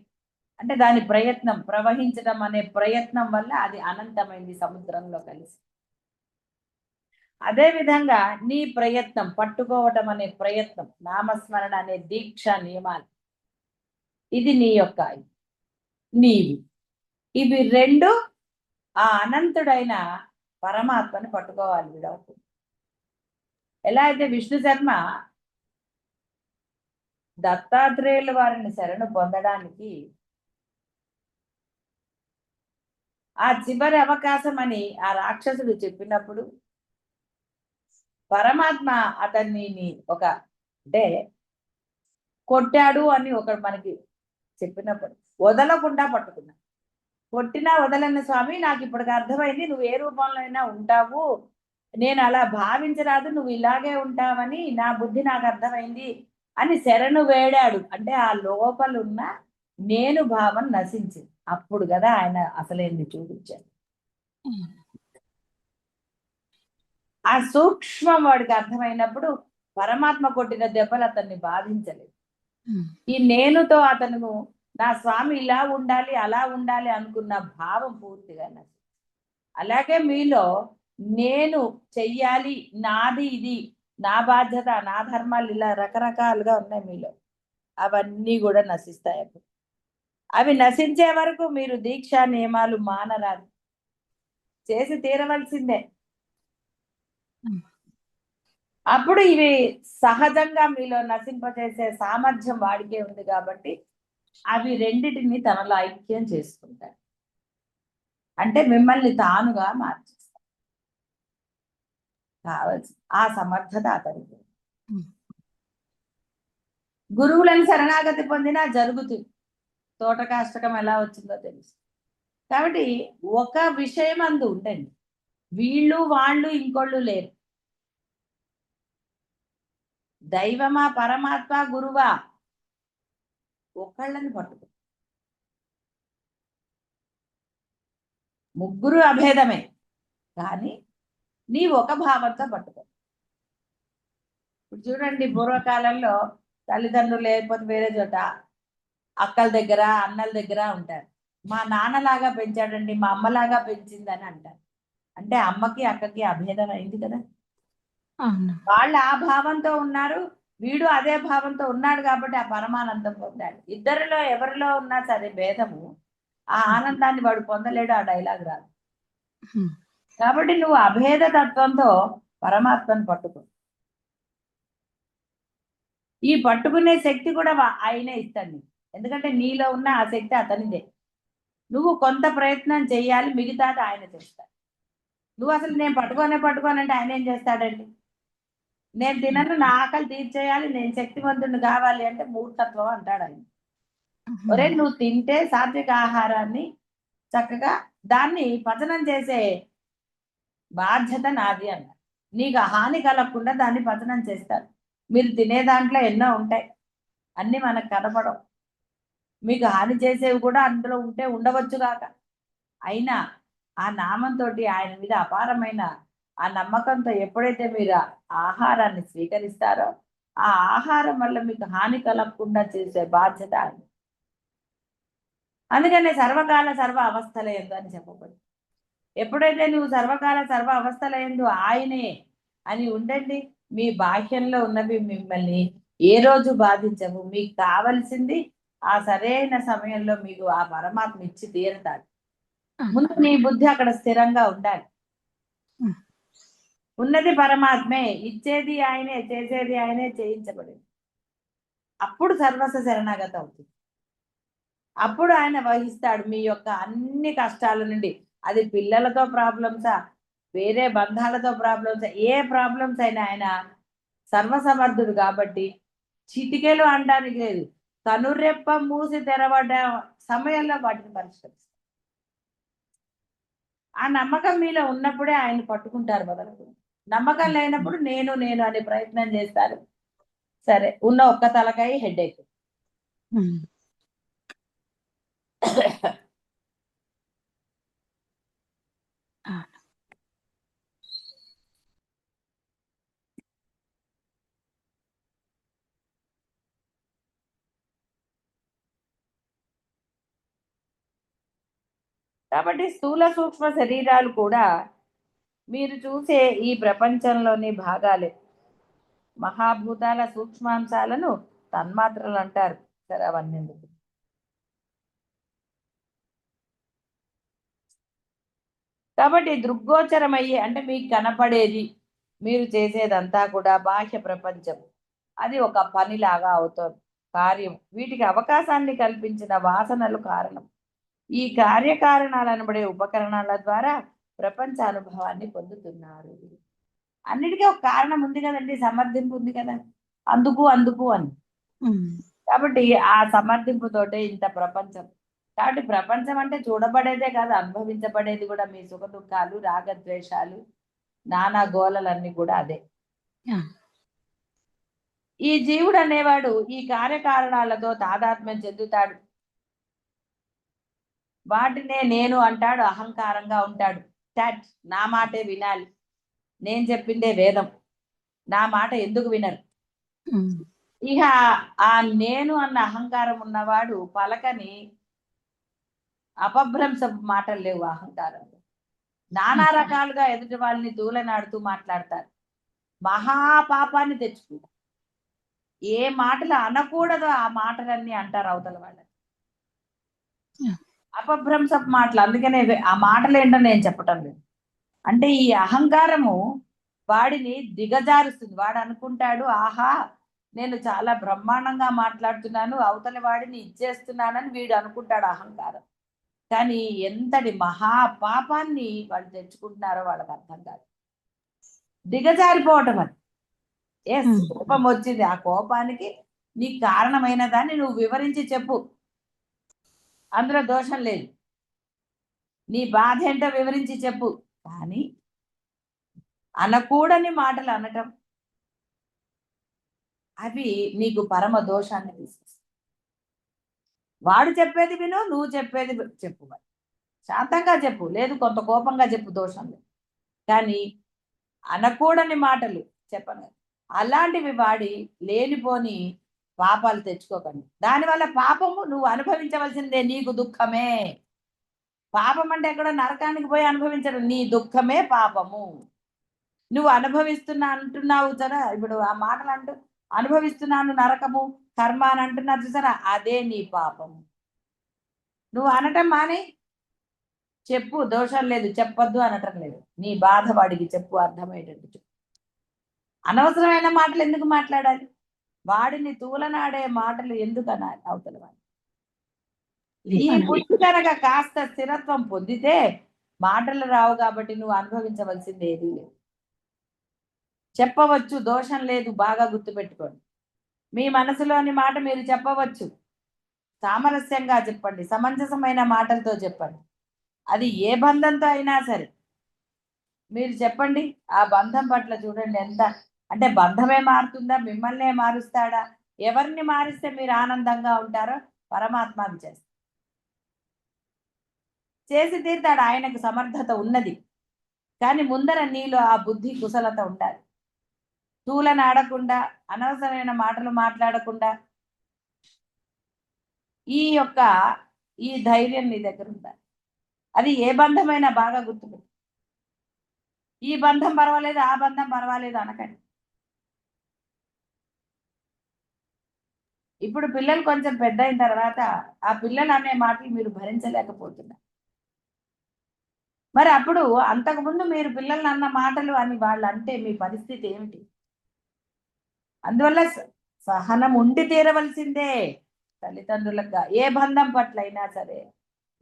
అంటే దాని ప్రయత్నం, ప్రవహించడం అనే ప్రయత్నం వల్ల అది అనంతమైంది సముద్రంలో కలిసి. అదే విధంగా నీ ప్రయత్నం, పట్టుకోవటం అనే ప్రయత్నం, నామస్మరణ అనే దీక్ష నియమాలు, ఇది నీ యొక్క నీవి. ఇవి రెండు ఆ అనంతుడైన పరమాత్మని పట్టుకోవాలి విడవకు. ఎలా అయితే విష్ణు శర్మ దత్తాత్రేయుల వారిని శరణు పొందడానికి ఆ చివరి అవకాశం అని ఆ రాక్షసుడు చెప్పినప్పుడు పరమాత్మ అతన్ని ఒక అంటే కొట్టాడు అని ఒకడు మనకి చెప్పినప్పుడు వదలకుండా పట్టుకున్నా. కొట్టినా వదలని స్వామి, నాకు ఇప్పటికి అర్థమైంది, నువ్వు ఏ రూపంలో అయినా ఉంటావు, నేను అలా భావించరాదు, నువ్వు ఇలాగే ఉంటావని నా బుద్ధి నాకు అర్థమైంది అని శరణు వేడాడు. అంటే ఆ లోపలున్న నేను భావం నశించింది. అప్పుడు కదా ఆయన అసలేంది చూపించాడు. ఆ సూక్ష్మం వాడికి అర్థమైనప్పుడు పరమాత్మ కొట్టిన దెబ్బలు అతన్ని బాధించలేదు. ఈ నేనుతో అతను నా స్వామి ఇలా ఉండాలి అలా ఉండాలి అనుకున్న భావం పూర్తిగా నశించింది. అలాగే మీలో నేను చెయ్యాలి, నాది ఇది, నా బాధ్యత, నా ధర్మాలు, ఇలా రకరకాలుగా ఉన్నాయి మీలో. అవన్నీ కూడా నశిస్తాయి. అవి నశించే వరకు మీరు దీక్షా నియమాలు మానరాదు, చేసి తీరవలసిందే. అప్పుడు ఇవి సహజంగా మీలో నశింపజేసే సామర్థ్యం వాడికే ఉంది కాబట్టి అవి రెండిటిని తనలో ఐక్యం చేసుకుంటారు. అంటే మిమ్మల్ని తానుగా మార్చేస్తారు. కావచ్చు ఆ సమర్థత అతనికి. గురువులను శరణాగతి పొందినా జరుగుతుంది. తోటకాష్టకం ఎలా వచ్చిందో తెలుసు. కాబట్టి ఒక విషయం అందు ఉండండి, వీళ్ళు వాళ్ళు ఇంకోళ్ళు లేరు. దైవమా, పరమాత్మ, గురువా, ఒకళ్ళని పట్టుకో. ముగ్గురు అభేదమే, కానీ నీ ఒక భావంతో పట్టుకో. ఇప్పుడు చూడండి, పూర్వకాలంలో తల్లిదండ్రులు లేకపోతే వేరే చోట అక్కల దగ్గర అన్నల దగ్గర ఉంటారు. మా నాన్నలాగా పెంచాడండి, మా అమ్మలాగా పెంచిందని అంటారు. అంటే అమ్మకి అక్కకి అభేదం అయింది కదా. వాళ్ళు ఆ భావంతో ఉన్నారు, వీడు అదే భావంతో ఉన్నాడు కాబట్టి ఆ పరమానందం పొందాడు. ఇద్దరిలో ఎవరిలో ఉన్నా సరే భేదము, ఆ ఆనందాన్ని వాడు పొందలేడు, ఆ డైలాగ్ రాదు. కాబట్టి నువ్వు అభేద తత్వంతో పరమాత్మను పట్టుకో. ఈ పట్టుకునే శక్తి కూడా ఆయనే ఇస్తాడు నీకు. ఎందుకంటే నీలో ఉన్న ఆ శక్తి అతనిదే. నువ్వు కొంత ప్రయత్నం చేయాలి, మిగతాది ఆయన చేస్తాడు. నువ్వు అసలు నేను పట్టుకోనంటే ఆయన ఏం చేస్తాడండి? నేను తినను, నా ఆకలి తీర్చేయాలి, నేను శక్తివంతుని కావాలి అంటే మూర్ఖత్వం అంటాడు ఆయన. ఒరే, నువ్వు తింటే సాత్విక ఆహారాన్ని చక్కగా దాన్ని పచనం చేసే బాధ్యత నాది అన్న. నీకు హాని కలగకుండా దాన్ని పచనం చేస్తారు. మీరు తినే దాంట్లో ఎన్నో ఉంటాయి, అన్ని మనకు కనపడవు. మీకు హాని చేసేవి కూడా అందులో ఉంటే ఉండవచ్చు కాక, అయినా ఆ నామంతో ఆయన మీద అపారమైన ఆ నమ్మకంతో ఎప్పుడైతే మీరు ఆహారాన్ని స్వీకరిస్తారో ఆ ఆహారం వల్ల మీకు హాని కలగకుండా చేసే బాధ్యత ఆయన. అందుకనే సర్వకాల సర్వ అవస్థలయందు అని చెప్పబడింది. ఎప్పుడైతే నువ్వు సర్వకాల సర్వ అవస్థలయందు ఆయనే అని ఉండండి, మీ బాహ్యంలో ఉన్నవి మిమ్మల్ని ఏ రోజు బాధించవు. మీకు కావలసింది ఆ సరైన సమయంలో మీకు ఆ పరమాత్మ ఇచ్చి తీరుతాడు. ముందు నీ బుద్ధి అక్కడ స్థిరంగా ఉండాలి. ఉన్నది పరమాత్మే, ఇచ్చేది ఆయనే, చేసేది ఆయనే, చేయించబడింది. అప్పుడు సర్వస్వ శరణాగత అవుతుంది. అప్పుడు ఆయన వహిస్తాడు మీ యొక్క అన్ని కష్టాల నుండి. అది పిల్లలతో ప్రాబ్లమ్సా, వేరే బంధాలతో ప్రాబ్లమ్సా, ఏ ప్రాబ్లమ్స్ అయినా ఆయన సర్వసమర్థుడు కాబట్టి చిటికెలు అనడానికి లేదు. కనురెప్ప మూసి తెరవడ సమయంలో వాటిని పరిష్కరిస్తారు. ఆ నమ్మకం మీలో ఉన్నప్పుడే ఆయన పట్టుకుంటారు మొదలకు. నమ్మకం లేనప్పుడు నేను నేను అనే ప్రయత్నం చేస్తారు. సరే, ఉన్న ఒక్క తలకాయ హెడేక్. కాబట్టి స్థూల సూక్ష్మ శరీరాలు కూడా మీరు చూసే ఈ ప్రపంచంలోని భాగాలే మహాభూతాల సూక్ష్మాంశాలను తన్మాత్రలు అంటారు. సరే, అవన్నీ ఎందుకు. కాబట్టి దృగ్గోచరమయ్యే అంటే మీకు కనపడేది, మీరు చేసేదంతా కూడా బాహ్య ప్రపంచం. అది ఒక పనిలాగా అవుతుంది, కార్యం. వీటికి అవకాశాన్ని కల్పించిన వాసనలు కారణం. ఈ కార్యకారణాలు అనబడే ఉపకరణాల ద్వారా ప్రపంచ అనుభవాన్ని పొందుతున్నారు. అన్నిటికీ ఒక కారణం ఉంది కదండి, సమర్థింపు ఉంది కదా, అందుకు అందుకు అని. కాబట్టి ఆ సమర్థింపుతోటే ఇంత ప్రపంచం. కాబట్టి ప్రపంచం అంటే చూడబడేదే కాదు, అనుభవించబడేది కూడా. మీ సుఖ దుఃఖాలు, రాగద్వేషాలు, నానా గోళలన్నీ కూడా అదే. ఈ జీవుడు అనేవాడు ఈ కార్యకారణాలతో తాదాత్మ్యం చెందుతాడు. వాటినే నేను అంటాడు, అహంకారంగా ఉంటాడు. నా మాటే వినాలి, నేను చెప్పిందే వేదం, నా మాట ఎందుకు వినరు. ఇక ఆ నేను అన్న అహంకారం ఉన్నవాడు పలకని అపభ్రంశ మాటలు లేవు అహంకారంలో. నానా రకాలుగా ఎదుటి వాళ్ళని తూలనాడుతూ మాట్లాడతారు, మహాపాపాన్ని తెచ్చుకుంటారు. ఏ మాటలు అనకూడదో ఆ మాటలన్నీ అంటారు అవతల వాళ్ళని, అపభ్రంశపు మాటలు. అందుకనే ఆ మాటలు ఏంటో నేను చెప్పటం లేదు. అంటే ఈ అహంకారము వాడిని దిగజారుస్తుంది. వాడు అనుకుంటాడు, ఆహా నేను చాలా బ్రహ్మాండంగా మాట్లాడుతున్నాను, అవతల వాడిని ఇచ్చేస్తున్నానని వీడు అనుకుంటాడు, అహంకారం. కానీ ఎంతటి మహాపాపాన్ని వాళ్ళు తెచ్చుకుంటున్నారో వాళ్ళకి అర్థం కాదు. దిగజారిపోవటం అది. కోపం వచ్చింది, ఆ కోపానికి నీకు కారణమైన దాన్ని నువ్వు వివరించి చెప్పు, అందులో దోషం లేదు. నీ బాధ ఏంటో వివరించి చెప్పు. కానీ అనకూడని మాటలు అనటం, అవి నీకు పరమ దోషాన్ని తీసుకొస్తాయి. వాడు చెప్పేది విను, నువ్వు చెప్పేది చెప్పు, శాంతంగా చెప్పు, లేదు కొంత కోపంగా చెప్పు, దోషం లేదు. కానీ అనకూడని మాటలు చెప్పను, అలాంటివి వాడి లేనిపోని పాపాలు తెచ్చుకోకండి. దానివల్ల పాపము నువ్వు అనుభవించవలసిందే, నీకు దుఃఖమే. పాపం అంటే ఎక్కడో నరకానికి పోయి అనుభవించడం, నీ దుఃఖమే పాపము. నువ్వు అనుభవిస్తున్నా అంటున్నావు కదా, ఇప్పుడు ఆ మాటలు అంటూ అనుభవిస్తున్నాను నరకము కర్మ అని అంటున్నారు చూసారా, అదే నీ పాపము. నువ్వు అనటం మానే, చెప్పు, దోషం లేదు, చెప్పొద్దు అనటం లేదు. నీ బాధ వాడికి చెప్పు, అర్థమయ్యేటట్టు చెప్పు. అనవసరమైన మాటలు ఎందుకు మాట్లాడాలి, వాడిని తూలనాడే మాటలు ఎందుకు అనాలి అవతల వాడు. ఈ బుద్ధి కనుక కాస్త స్థిరత్వం పొందితే మాటలు రావు, కాబట్టి నువ్వు అనుభవించవలసింది ఏదీ లేదు. చెప్పవచ్చు, దోషం లేదు, బాగా గుర్తుపెట్టుకోండి. మీ మనసులోని మాట మీరు చెప్పవచ్చు, సామరస్యంగా చెప్పండి, సమంజసమైన మాటలతో చెప్పండి. అది ఏ బంధంతో అయినా సరే మీరు చెప్పండి. ఆ బంధం పట్ల చూడండి ఎంత, అంటే బంధమే మారుతుందా, మిమ్మల్నే మారుస్తాడా? ఎవరిని మారిస్తే మీరు ఆనందంగా ఉంటారో పరమాత్మ అది చేసి తీరుతాడు. ఆయనకు సమర్థత ఉన్నది. కానీ ముందర నీలో ఆ బుద్ధి కుశలత ఉండాలి. తూలనాడకుండా, అనవసరమైన మాటలు మాట్లాడకుండా ఈ ధైర్యం నీ దగ్గర ఉండాలి. అది ఏ బంధమైనా బాగా గుర్తుపెట్టు. ఈ బంధం పర్వాలేదు, ఆ బంధం పర్వాలేదు అనకండి. ఇప్పుడు పిల్లలు కొంచెం పెద్ద అయిన తర్వాత ఆ పిల్లలు అనే మాటలు మీరు భరించలేకపోతున్నారు. మరి అప్పుడు అంతకుముందు మీరు పిల్లల్ని అన్న మాటలు అని వాళ్ళు అంటే మీ పరిస్థితి ఏమిటి? అందువల్ల సహనం ఉండి తీరవలసిందే తల్లిదండ్రులుగా. ఏ బంధం పట్ల అయినా సరే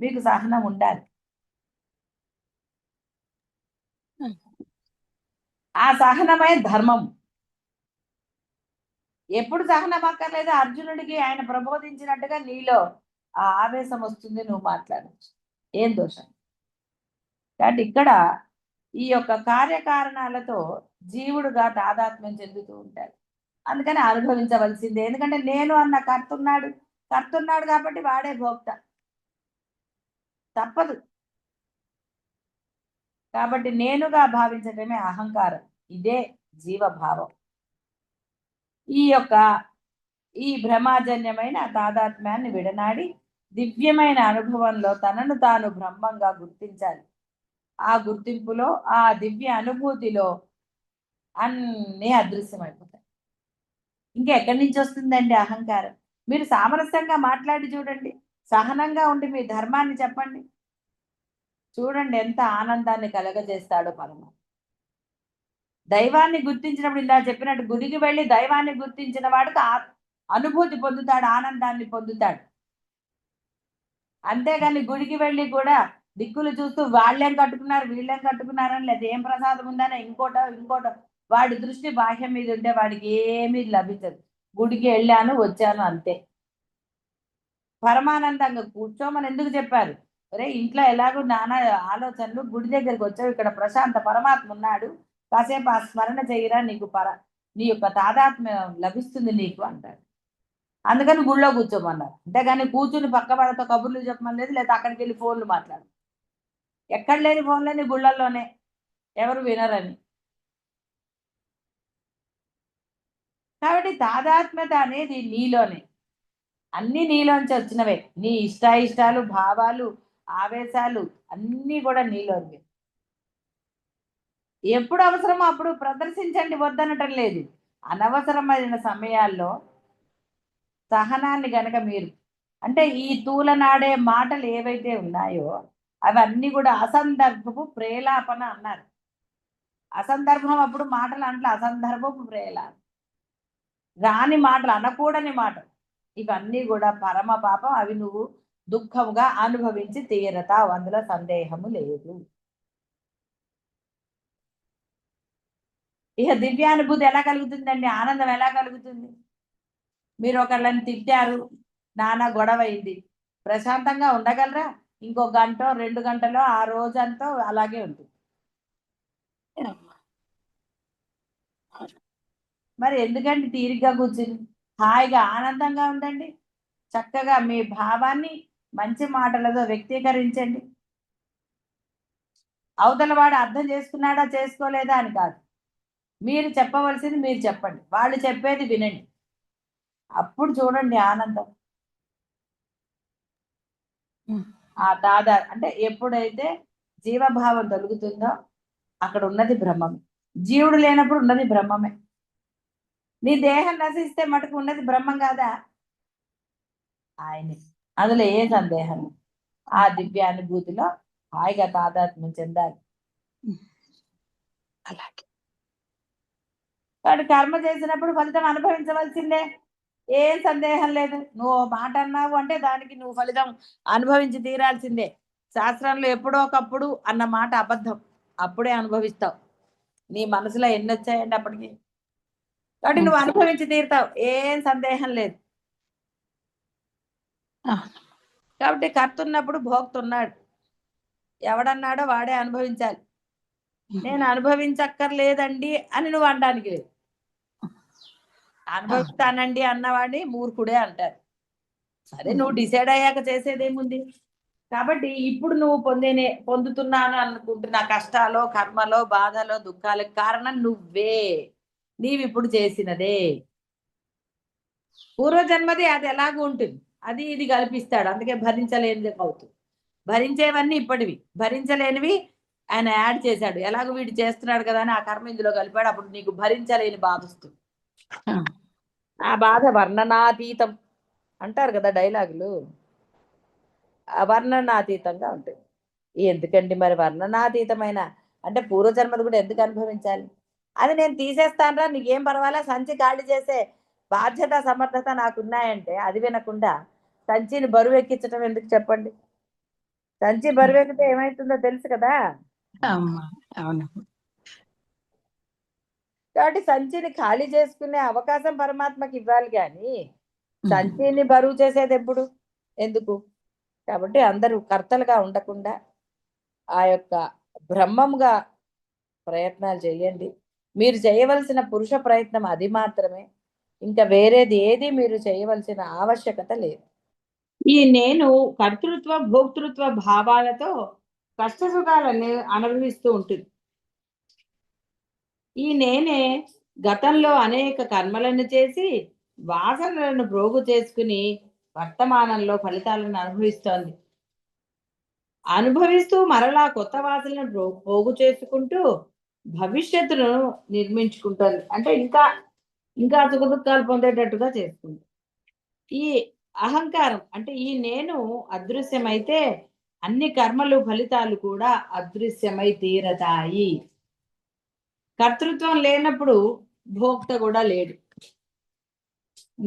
మీకు సహనం ఉండాలి. ఆ సహనమే ధర్మం. ఎప్పుడు సహనం అక్కర్లేదు, అర్జునుడికి ఆయన ప్రబోధించినట్టుగా నీలో ఆ ఆవేశం వస్తుంది, నువ్వు మాట్లాడచ్చు, ఏం దోషం. కాబట్టి ఇక్కడ ఈ యొక్క కార్యకారణాలతో జీవుడుగా తాదాత్మ్యం చెందుతూ ఉంటాడు. అందుకని అనుభవించవలసిందే. ఎందుకంటే నేను అన్న కర్తున్నాడు కాబట్టి వాడే భోక్త, తప్పదు. కాబట్టి నేనుగా భావించటమే అహంకారం. ఇదే జీవభావం. ఈ భ్రమాజన్యమైన తాదాత్మ్యాన్ని విడనాడి దివ్యమైన అనుభవంలో తనను తాను బ్రహ్మంగా గుర్తించాలి. ఆ గుర్తింపులో, ఆ దివ్య అనుభూతిలో అన్నీ అదృశ్యమైపోతాయి. ఇంకెక్కడి నుంచి వస్తుందండి అహంకారం? మీరు సామరస్యంగా మాట్లాడి చూడండి, సహనంగా ఉండి మీ ధర్మాన్ని చెప్పండి, చూడండి ఎంత ఆనందాన్ని కలగజేస్తాడో పరమాత్మ. దైవాన్ని గుర్తించినప్పుడు ఇలా చెప్పినట్టు గుడికి వెళ్ళి దైవాన్ని గుర్తించిన వాడికి అనుభూతి పొందుతాడు, ఆనందాన్ని పొందుతాడు. అంతేగాని గుడికి వెళ్ళి కూడా దిక్కులు చూస్తూ వాళ్ళేం కట్టుకున్నారు వీళ్ళేం కట్టుకున్నారని, లేదా ఏం ప్రసాదం ఉందని ఇంకోటో వాడి దృష్టి బాహ్యం మీద ఉంటే వాడికి ఏమీ లభించదు. గుడికి వెళ్ళాను వచ్చాను అంతే. పరమానందంగా కూర్చోమని ఎందుకు చెప్పారు? అరే ఇంట్లో ఎలాగో నానా ఆలోచనలు, గుడి దగ్గరికి వచ్చావు, ఇక్కడ ప్రశాంత పరమాత్మ ఉన్నాడు, కాసేపు ఆ స్మరణ చేయరా, నీ యొక్క తాదాత్మ్యం లభిస్తుంది నీకు అంటారు. అందుకని గుళ్ళో కూర్చోమన్నారు. అంతేగాని కూర్చుని పక్క వాళ్ళతో కబుర్లు చెప్పమని లేదు, లేదా అక్కడికి వెళ్ళి ఫోన్లు మాట్లాడు. ఎక్కడ లేని ఫోన్లని గుళ్ళల్లోనే, ఎవరు వినరని. కాబట్టి తాదాత్మ్యత అనేది నీలోనే, అన్ని నీలోంచి వచ్చినవే. నీ ఇష్టాయిష్టాలు, భావాలు, ఆవేశాలు అన్నీ కూడా నీలోనివే. ఎప్పుడు అవసరమో అప్పుడు ప్రదర్శించండి, వద్దనటం లేదు. అనవసరమైన సమయాల్లో సహనాన్ని గనక మీరు, అంటే ఈ తూలనాడే మాటలు ఏవైతే ఉన్నాయో అవన్నీ కూడా అసందర్భపు ప్రేలాపన అన్నారు. అసందర్భం అప్పుడు మాటలు అంటే అసందర్భపు ప్రేలాపన, రాని మాటలు, అనకూడని మాటలు, ఇవన్నీ కూడా పరమ పాపం. అవి నువ్వు దుఃఖముగా అనుభవించి తీరతావు, అందులో సందేహము లేదు. ఇక దివ్యానుభూతి ఎలా కలుగుతుందండి? ఆనందం ఎలా కలుగుతుంది? మీరు ఒకళ్ళని తిట్టారు, నానా గొడవ అయింది, ప్రశాంతంగా ఉండగలరా? ఇంకో గంట 2 గంటలో ఆ రోజంతా అలాగే ఉంటుంది. మరి ఎందుకండి తీరిగ్గా కూర్చుని హాయిగా ఆనందంగా ఉండండి, చక్కగా మీ భావాన్ని మంచి మాటలతో వ్యక్తీకరించండి. అవతల వాడు అర్థం చేసుకున్నాడా చేసుకోలేదా అని కాదు, మీరు చెప్పవలసింది మీరు చెప్పండి, వాళ్ళు చెప్పేది వినండి, అప్పుడు చూడండి ఆనందం. ఆ అంటే ఎప్పుడైతే జీవభావం తొలుగుతుందో అక్కడ ఉన్నది బ్రహ్మమే. జీవుడు లేనప్పుడు ఉన్నది బ్రహ్మమే. నీ దేహం నశిస్తే మటుకు ఉన్నది బ్రహ్మం కాదా? ఆయనే, అందులో ఏ సందేహం. ఆ దివ్యానుభూతిలో హాయిగా తాదాత్మ్యం చెందాలి. అలాగే వాడు కర్మ చేసినప్పుడు ఫలితం అనుభవించవలసిందే, ఏం సందేహం లేదు. నువ్వు మాట అన్నావు అంటే దానికి నువ్వు ఫలితం అనుభవించి తీరాల్సిందే. శాస్త్రంలో ఎప్పుడో ఒకప్పుడు అన్న మాట అబద్ధం, అప్పుడే అనుభవిస్తావు. నీ మనసులో ఎన్ని వచ్చాయండి అప్పటికి? కాబట్టి నువ్వు అనుభవించి తీరుతావు, ఏం సందేహం లేదు. కాబట్టి కర్త ఉన్నప్పుడు భోక్త ఉన్నాడు, ఎవడన్నాడో వాడే అనుభవించాలి. నేను అనుభవించక్కర్లేదండి అని నువ్వు అనడానికి లేదు. అనుభవిస్తానండి అన్నవాడిని మూర్ఖుడే అంటారు. సరే నువ్వు డిసైడ్ అయ్యాక చేసేదేముంది? కాబట్టి ఇప్పుడు నువ్వు పొందుతున్నాను అనుకుంటున్న కష్టాలో, కర్మలో, బాధలో, దుఃఖాలకు కారణం నువ్వే, నీవిప్పుడు చేసినదే. పూర్వజన్మది అది ఎలాగూ ఉంటుంది, అది ఇది కల్పిస్తాడు, అందుకే భరించలేనిది అవుతుంది. భరించేవన్నీ ఇప్పటివి, భరించలేనివి ఆయన యాడ్ చేశాడు. ఎలాగో వీడు చేస్తున్నాడు కదా అని ఆ కర్మ ఇందులో కలిపాడు, అప్పుడు నీకు భరించలేని బాధ వస్తుంది. ఆ బాధ వర్ణనాతీతం అంటారు కదా డైలాగులు, వర్ణనాతీతంగా ఉంటుంది. ఎందుకండి మరి వర్ణనాతీతమైన అంటే పూర్వజన్మది కూడా ఎందుకు అనుభవించాలి? అది నేను తీసేస్తానరా, నీకేం పర్వాలా, సంచి ఖాళీ చేసే బాధ్యత సమర్థత నాకున్నాయంటే అది వినకుండా సంచిని బరువు ఎక్కించడం ఎందుకు చెప్పండి? సంచి బరువు ఎక్కితే ఏమవుతుందో తెలుసు కదా. అవును. కాబట్టి సంచిని ఖాళీ చేసుకునే అవకాశం పరమాత్మకి ఇవ్వాలి, కానీ సంచిని బరువు చేసేది ఎప్పుడు, ఎందుకు? కాబట్టి అందరూ కర్తలుగా ఉండకుండా ఆ యొక్క బ్రహ్మంగా ప్రయత్నాలు చేయండి. మీరు చేయవలసిన పురుష ప్రయత్నం అది మాత్రమే, ఇంకా వేరేది ఏది మీరు చేయవలసిన ఆవశ్యకత లేదు. ఈ నేను కర్తృత్వ భోక్తృత్వ భావాలతో కష్ట సుఖాలను అనుభవిస్తూ ఉంటుంది. ఈ నేనే గతంలో అనేక కర్మలను చేసి వాసనలను ప్రోగు చేసుకుని వర్తమానంలో ఫలితాలను అనుభవిస్తోంది. అనుభవిస్తూ మరలా కొత్త వాసనలను పోగు చేసుకుంటూ భవిష్యత్తును నిర్మించుకుంటారు. అంటే ఇంకా ఇంకా సుఖ దుఃఖాలు పొందేటట్టుగా చేసుకుంటారు. ఈ అహంకారం అంటే ఈ నేను అదృశ్యమైతే అన్ని కర్మలు ఫలితాలు కూడా అదృశ్యమై తీరతాయి. కర్తృత్వం లేనప్పుడు భోక్త కూడా లేడు.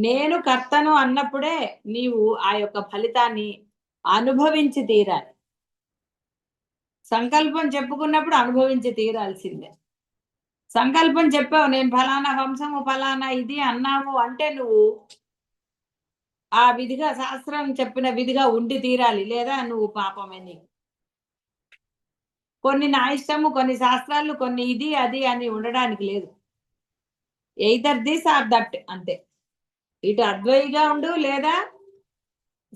నేను కర్తను అన్నప్పుడే నీవు ఆ యొక్క ఫలితాన్ని అనుభవించి తీరాలి. సంకల్పం చెప్పుకున్నప్పుడు అనుభవించి తీరాల్సిందే. సంకల్పం చెప్పావు, నేను ఫలానా వంశము ఫలానా ఇది అన్నావు అంటే నువ్వు ఆ విధిగా శాస్త్రం చెప్పిన విధిగా ఉండి తీరాలి, లేదా నువ్వు పాపమే నీకు. కొన్ని నా ఇష్టము, కొన్ని శాస్త్రాలు, కొన్ని ఇది అది అని ఉండడానికి లేదు. ఎయిదర్ దిస్ ఆర్ దట్ అంతే. ఇటు అద్వైగా ఉండు, లేదా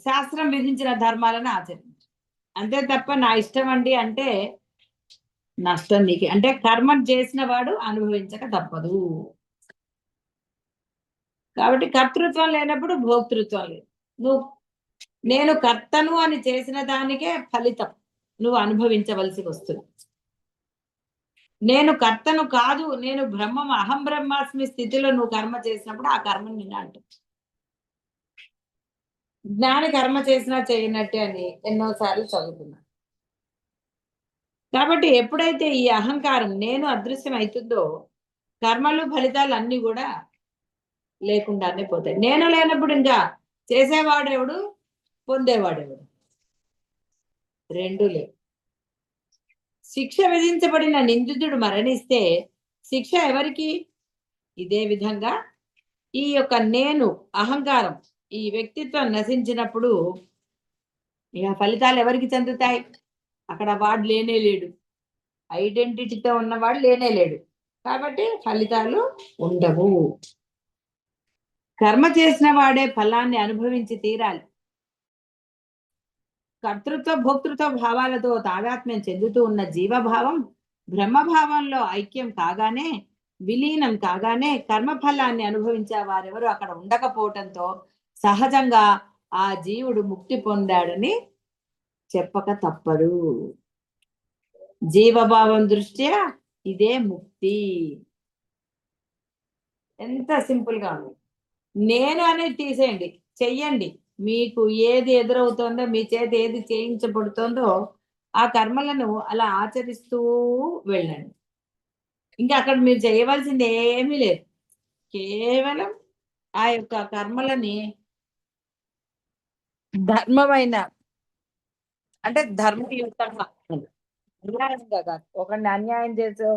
శాస్త్రం విధించిన ధర్మాలను ఆచరించు, అంతే తప్ప నా ఇష్టం అండి అంటే నష్టం నీకు. అంటే కర్మ చేసిన వాడు అనుభవించక తప్పదు. కాబట్టి కర్తృత్వం లేనప్పుడు భోక్తృత్వం లేదు. నువ్వు నేను కర్తను అని చేసిన దానికే ఫలితం నువ్వు అనుభవించవలసి వస్తుంది. నేను కర్తను కాదు, నేను బ్రహ్మం, అహం బ్రహ్మాస్మి స్థితిలో నువ్వు కర్మ చేసినప్పుడు ఆ కర్మ నిన్ను అంటుంది. జ్ఞాని కర్మ చేసినా చేయనట్టే అని ఎన్నోసార్లు చదువుతున్నా. కాబట్టి ఎప్పుడైతే ఈ అహంకారం నేను అదృశ్యం అవుతుందో కర్మలు ఫలితాలు అన్ని కూడా లేకుండానే పోతాయి. నేను లేనప్పుడు ఇంకా చేసేవాడెవడు, పొందేవాడెవడు? రెండు లేవు. శిక్ష విధించబడిన నిందితుడు మరణిస్తే శిక్ష ఎవరికి? ఇదే విధంగా ఈ యొక్క నేను అహంకారం ఈ వ్యక్తిత్వం నశించినప్పుడు ఇక ఫలితాలు ఎవరికి చెందుతాయి? అక్కడ వాడు లేనే లేడు, ఐడెంటిటీతో ఉన్నవాడు లేనే లేడు, కాబట్టి ఫలితాలు ఉండవు. కర్మ చేసిన వాడే ఫలాన్ని అనుభవించి తీరాలి. కర్తృత్వ భోక్తృత్వ భావాలతో తాదాత్మ్యం చెందుతూ ఉన్న జీవభావం బ్రహ్మభావంలో ఐక్యం కాగానే, విలీనం కాగానే కర్మఫలాన్ని అనుభవించే వారెవరు అక్కడ ఉండకపోవటంతో సహజంగా ఆ జీవుడు ముక్తి పొందాడని చెప్పక తప్పదు. జీవభావం దృష్ట్యా ఇదే ముక్తి. ఎంత సింపుల్ గా ఉంది. నేను అనేది తీసేయండి, చెయ్యండి. మీకు ఏది ఎదురవుతోందో, మీ చేతి ఏది చేయించబడుతోందో ఆ కర్మలను అలా ఆచరిస్తూ వెళ్ళండి. ఇంకా అక్కడ మీరు చేయవలసింది ఏమీ లేదు. కేవలం ఆ యొక్క కర్మలని ధర్మమైన అంటే ధర్మయుక్తంగా, అన్యాయంగా కాదు. ఒకడిని అన్యాయం చేసో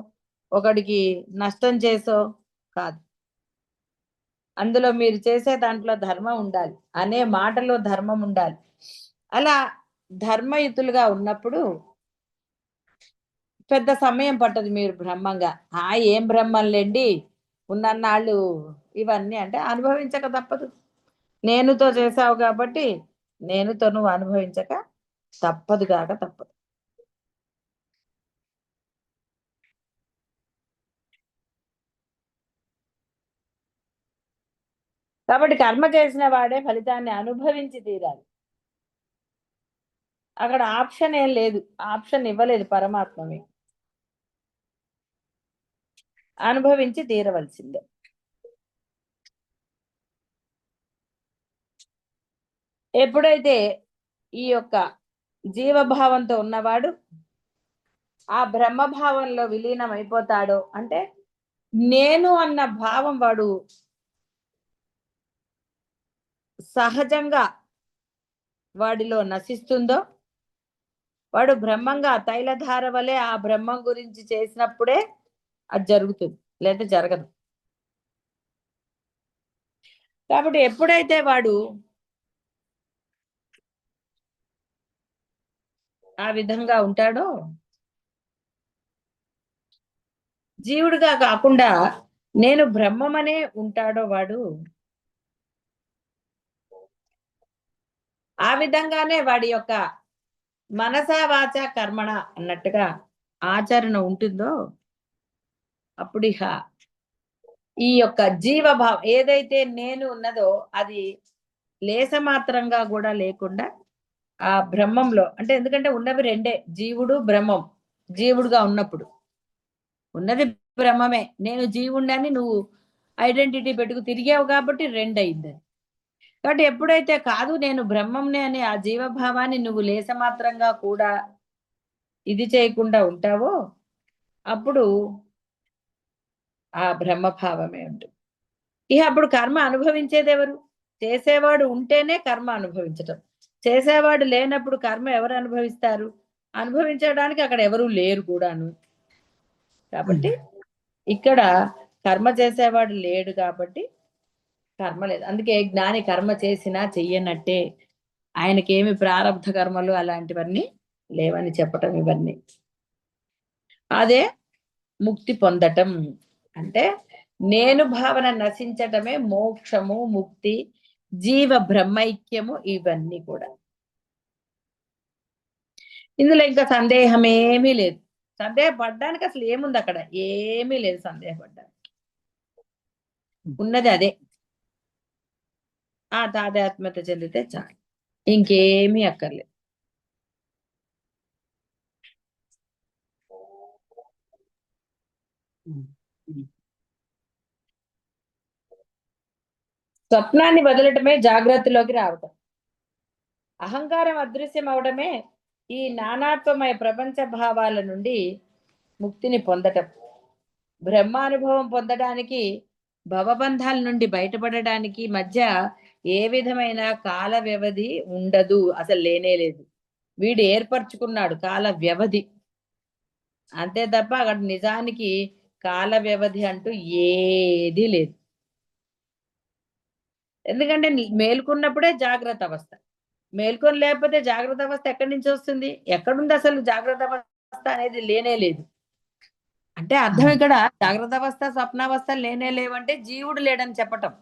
ఒకడికి నష్టం చేసో కాదు. అందులో మీరు చేసే దాంట్లో ధర్మం ఉండాలి, అనే మాటలో ధర్మం ఉండాలి. అలా ధర్మయుతులుగా ఉన్నప్పుడు పెద్ద సమయం పట్టదు. మీరు బ్రహ్మంగా ఏం బ్రహ్మంలేండి ఉన్నన్నాళ్ళు ఇవన్నీ అంటే అనుభవించక తప్పదు. నేనుతో చేసావు కాబట్టి నేనుతో నువ్వు అనుభవించక తప్పదు కాక తప్పదు. కాబట్టి కర్మ చేసిన వాడే ఫలితాన్ని అనుభవించి తీరాలి. అక్కడ ఆప్షన్ ఏం లేదు, ఆప్షన్ ఇవ్వలేదు పరమాత్మని. అనుభవించి తీరవలసిందే. ఎప్పుడైతే ఈ యొక్క జీవభావంతో ఉన్నవాడు ఆ బ్రహ్మభావంలో విలీనం అయిపోతాడో, అంటే నేను అన్న భావం వాడు సహజంగా వాడిలో నశిస్తుందో, వాడు బ్రహ్మంగా తైలధార వలె ఆ బ్రహ్మం గురించి చేసినప్పుడే అది జరుగుతుంది, లేదా జరగదు. కాబట్టి ఎప్పుడైతే వాడు ఆ విధంగా ఉంటాడో, జీవుడిగా కాకుండా నేను బ్రహ్మమనే ఉంటాడో, వాడు ఆ విధంగానే వాడి యొక్క మనసా వాచ కర్మణ అన్నట్టుగా ఆచరణ ఉంటుందో, అప్పుడు ఇక ఈ యొక్క జీవభావం ఏదైతే నేను ఉన్నదో అది లేసమాత్రంగా కూడా లేకుండా ఆ బ్రహ్మంలో అంటే ఎందుకంటే ఉన్నవి రెండే, జీవుడు బ్రహ్మం. జీవుడుగా ఉన్నప్పుడు ఉన్నది బ్రహ్మమే. నేను జీవుణ్ణని నువ్వు ఐడెంటిటీ పెట్టుకు తిరిగావు కాబట్టి రెండయింది అది. కాబట్టి ఎప్పుడైతే కాదు నేను బ్రహ్మంని అని ఆ జీవభావాన్ని నువ్వు లేసమాత్రంగా కూడా ఇది చేయకుండా ఉంటావో అప్పుడు ఆ బ్రహ్మభావమే ఉంటుంది. ఇక అప్పుడు కర్మ అనుభవించేది ఎవరు? చేసేవాడు ఉంటేనే కర్మ అనుభవించటం. చేసేవాడు లేనప్పుడు కర్మ ఎవరు అనుభవిస్తారు? అనుభవించడానికి అక్కడ ఎవరు లేరు కూడాను. కాబట్టి ఇక్కడ కర్మ చేసేవాడు లేడు కాబట్టి కర్మ లేదు. అందుకే జ్ఞాని కర్మ చేసినా చెయ్యనట్టే. ఆయనకేమి ప్రారబ్ధ కర్మలు అలాంటివన్నీ లేవని చెప్పటం ఇవన్నీ. అదే ముక్తి పొందటం అంటే నేను భావన నశించటమే మోక్షము, ముక్తి, జీవ బ్రహ్మైక్యము ఇవన్నీ కూడా. ఇందులో ఇంకా సందేహమేమీ లేదు. సందేహపడ్డానికి అసలు ఏముంది అక్కడ? ఏమీ లేదు సందేహపడ్డానికి. ఉన్నది అదే. ఆ తాదాత్మ్యత చెందితే చాలు, ఇంకేమీ అక్కర్లేదు. స్వప్నాన్ని వదలటమే జాగ్రత్తలోకి రావటం. అహంకారం అదృశ్యం అవడమే ఈ నానాత్వమయ ప్రపంచ భావాల నుండి ముక్తిని పొందటం. బ్రహ్మానుభవం పొందడానికి, భవబంధాల నుండి బయటపడడానికి మధ్య ఏ విధమైన కాల వ్యవధి ఉండదు, అసలు లేనే లేదు. వీడు ఏర్పరచుకున్నాడు కాల వ్యవధి, అంతే తప్ప అక్కడ నిజానికి కాల వ్యవధి అంటూ ఏదీ లేదు. ఎందుకంటే మేల్కొన్నప్పుడే జాగ్రత్త అవస్థ. మేల్కొని లేకపోతే జాగ్రత్త అవస్థ ఎక్కడి నుంచి వస్తుంది? ఎక్కడుంది అసలు జాగ్రత్త అవస్థ అనేది? లేనే లేదు. అంటే అర్థం ఇక్కడ జాగ్రత్త అవస్థ, స్వప్నావస్థ లేనే లేవంటే జీవుడు లేడని చెప్పటం.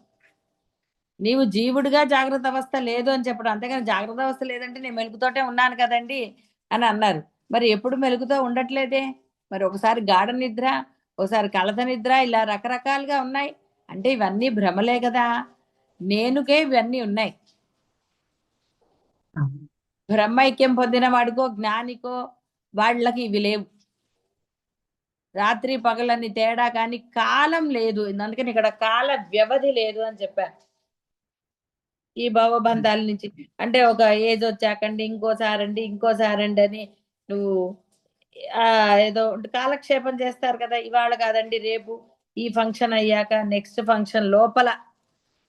నీవు జీవుడిగా జాగ్రత్త అవస్థ లేదు అని చెప్పడం. అంతేగాని జాగ్రత్త అవస్థ లేదంటే నేను మెలుకుతోటే ఉన్నాను కదండి అని అన్నారు. మరి ఎప్పుడు మెలుకుతో ఉండట్లేదే? మరి ఒకసారి గాఢ నిద్ర, ఒకసారి కలత నిద్ర, ఇలా రకరకాలుగా ఉన్నాయి. అంటే ఇవన్నీ భ్రమలే కదా. నేనుకే ఇవన్నీ ఉన్నాయి. బ్రహ్మైక్యం పొందిన వాడికో జ్ఞానికో వాళ్ళకి ఇవి లేవు. రాత్రి పగలని తేడా కానీ కాలం లేదు. అందుకని ఇక్కడ కాల వ్యవధి లేదు అని చెప్పారు. ఈ భవబంధాల నుంచి అంటే ఒక ఏజ్ వచ్చాకండి ఇంకోసారండి అని నువ్వు ఏదో కాలక్షేపం చేస్తారు కదా. ఇవాళ కాదండి రేపు, ఈ ఫంక్షన్ అయ్యాక నెక్స్ట్ ఫంక్షన్ లోపల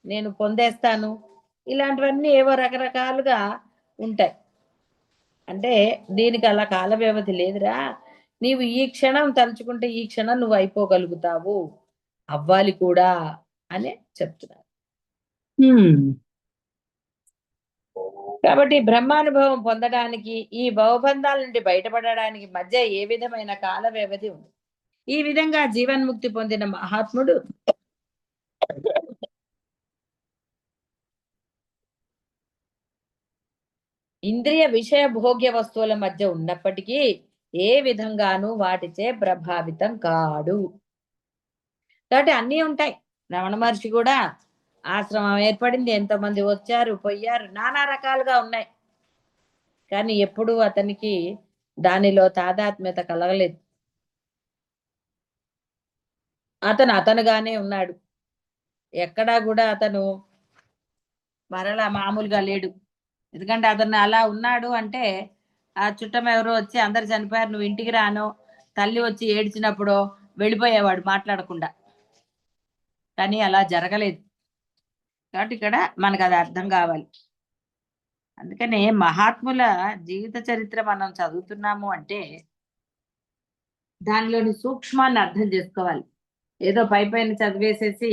నేను పొందేస్తాను, ఇలాంటివన్నీ ఏవో రకరకాలుగా ఉంటాయి. అంటే దీనికి అలా కాల వ్యవధి లేదురా. నీవు ఈ క్షణం తలుచుకుంటే ఈ క్షణం నువ్వు అయిపోగలుగుతావు, అవ్వాలి కూడా అని చెప్తున్నారు. కాబట్టి బ్రహ్మానుభవం పొందడానికి, ఈ భవబంధాల నుండి బయటపడడానికి మధ్య ఏ విధమైన కాల వ్యవధి ఉంది. ఈ విధంగా జీవన్ముక్తి పొందిన మహాత్ముడు ఇంద్రియ విషయ భోగ్య వస్తువుల మధ్య ఉన్నప్పటికీ ఏ విధంగానూ వాటిచే ప్రభావితం కాడు. కాబట్టి అన్నీ ఉంటాయి. రమణ మహర్షి కూడా ఆశ్రమం ఏర్పడింది, ఎంతోమంది వచ్చారు పోయారు, నానా రకాలుగా ఉన్నాయి. కానీ ఎప్పుడూ అతనికి దానిలో తాదాత్మ్యత కలగలేదు. అతనుగానే ఉన్నాడు. ఎక్కడా కూడా అతను మరలా మామూలుగా లేడు. ఎందుకంటే అతను అలా ఉన్నాడు అంటే ఆ చుట్టం ఎవరో వచ్చి అందరు చనిపోయారు నువ్వు ఇంటికి రానో, తల్లి వచ్చి ఏడ్చినప్పుడో వెళ్ళిపోయేవాడు మాట్లాడకుండా. కానీ అలా జరగలేదు. కాబట్టి ఇక్కడ మనకు అది అర్థం కావాలి. అందుకనే మహాత్ముల జీవిత చరిత్ర మనం చదువుతున్నాము అంటే దానిలోని సూక్ష్మాన్ని అర్థం చేసుకోవాలి. ఏదో పైన చదివేసేసి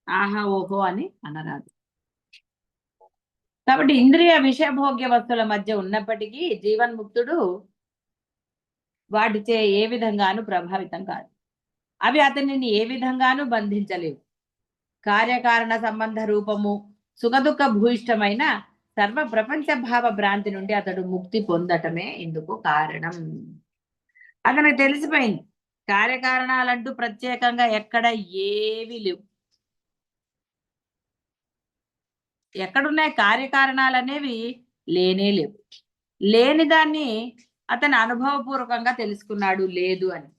ఆహా ఓహో అని అనరాదు. కాబట్టి ఇంద్రియ విషయభోగ్య వస్తువుల మధ్య ఉన్నప్పటికీ జీవన్ముక్తుడు వాటిచే ఏ విధంగానూ ప్రభావితం కాదు. అవి అతనిని ఏ విధంగానూ బంధించలేవు. కార్యకారణ సంబంధ రూపము సుఖదుఖ భూయిష్టమైన సర్వ ప్రపంచ భావ భ్రాంతి నుండి అతడు ముక్తి పొందటమే ఇందుకు కారణం. అతనికి తెలిసిపోయింది కార్యకారణాలంటూ ప్రత్యేకంగా ఎక్కడ ఏవి లేవు. ఎక్కడున్నాయి కార్యకారణాలు అనేవి? లేనే లేవు. లేని దాన్ని అతను అనుభవపూర్వకంగా తెలుసుకున్నాడు లేదు అని.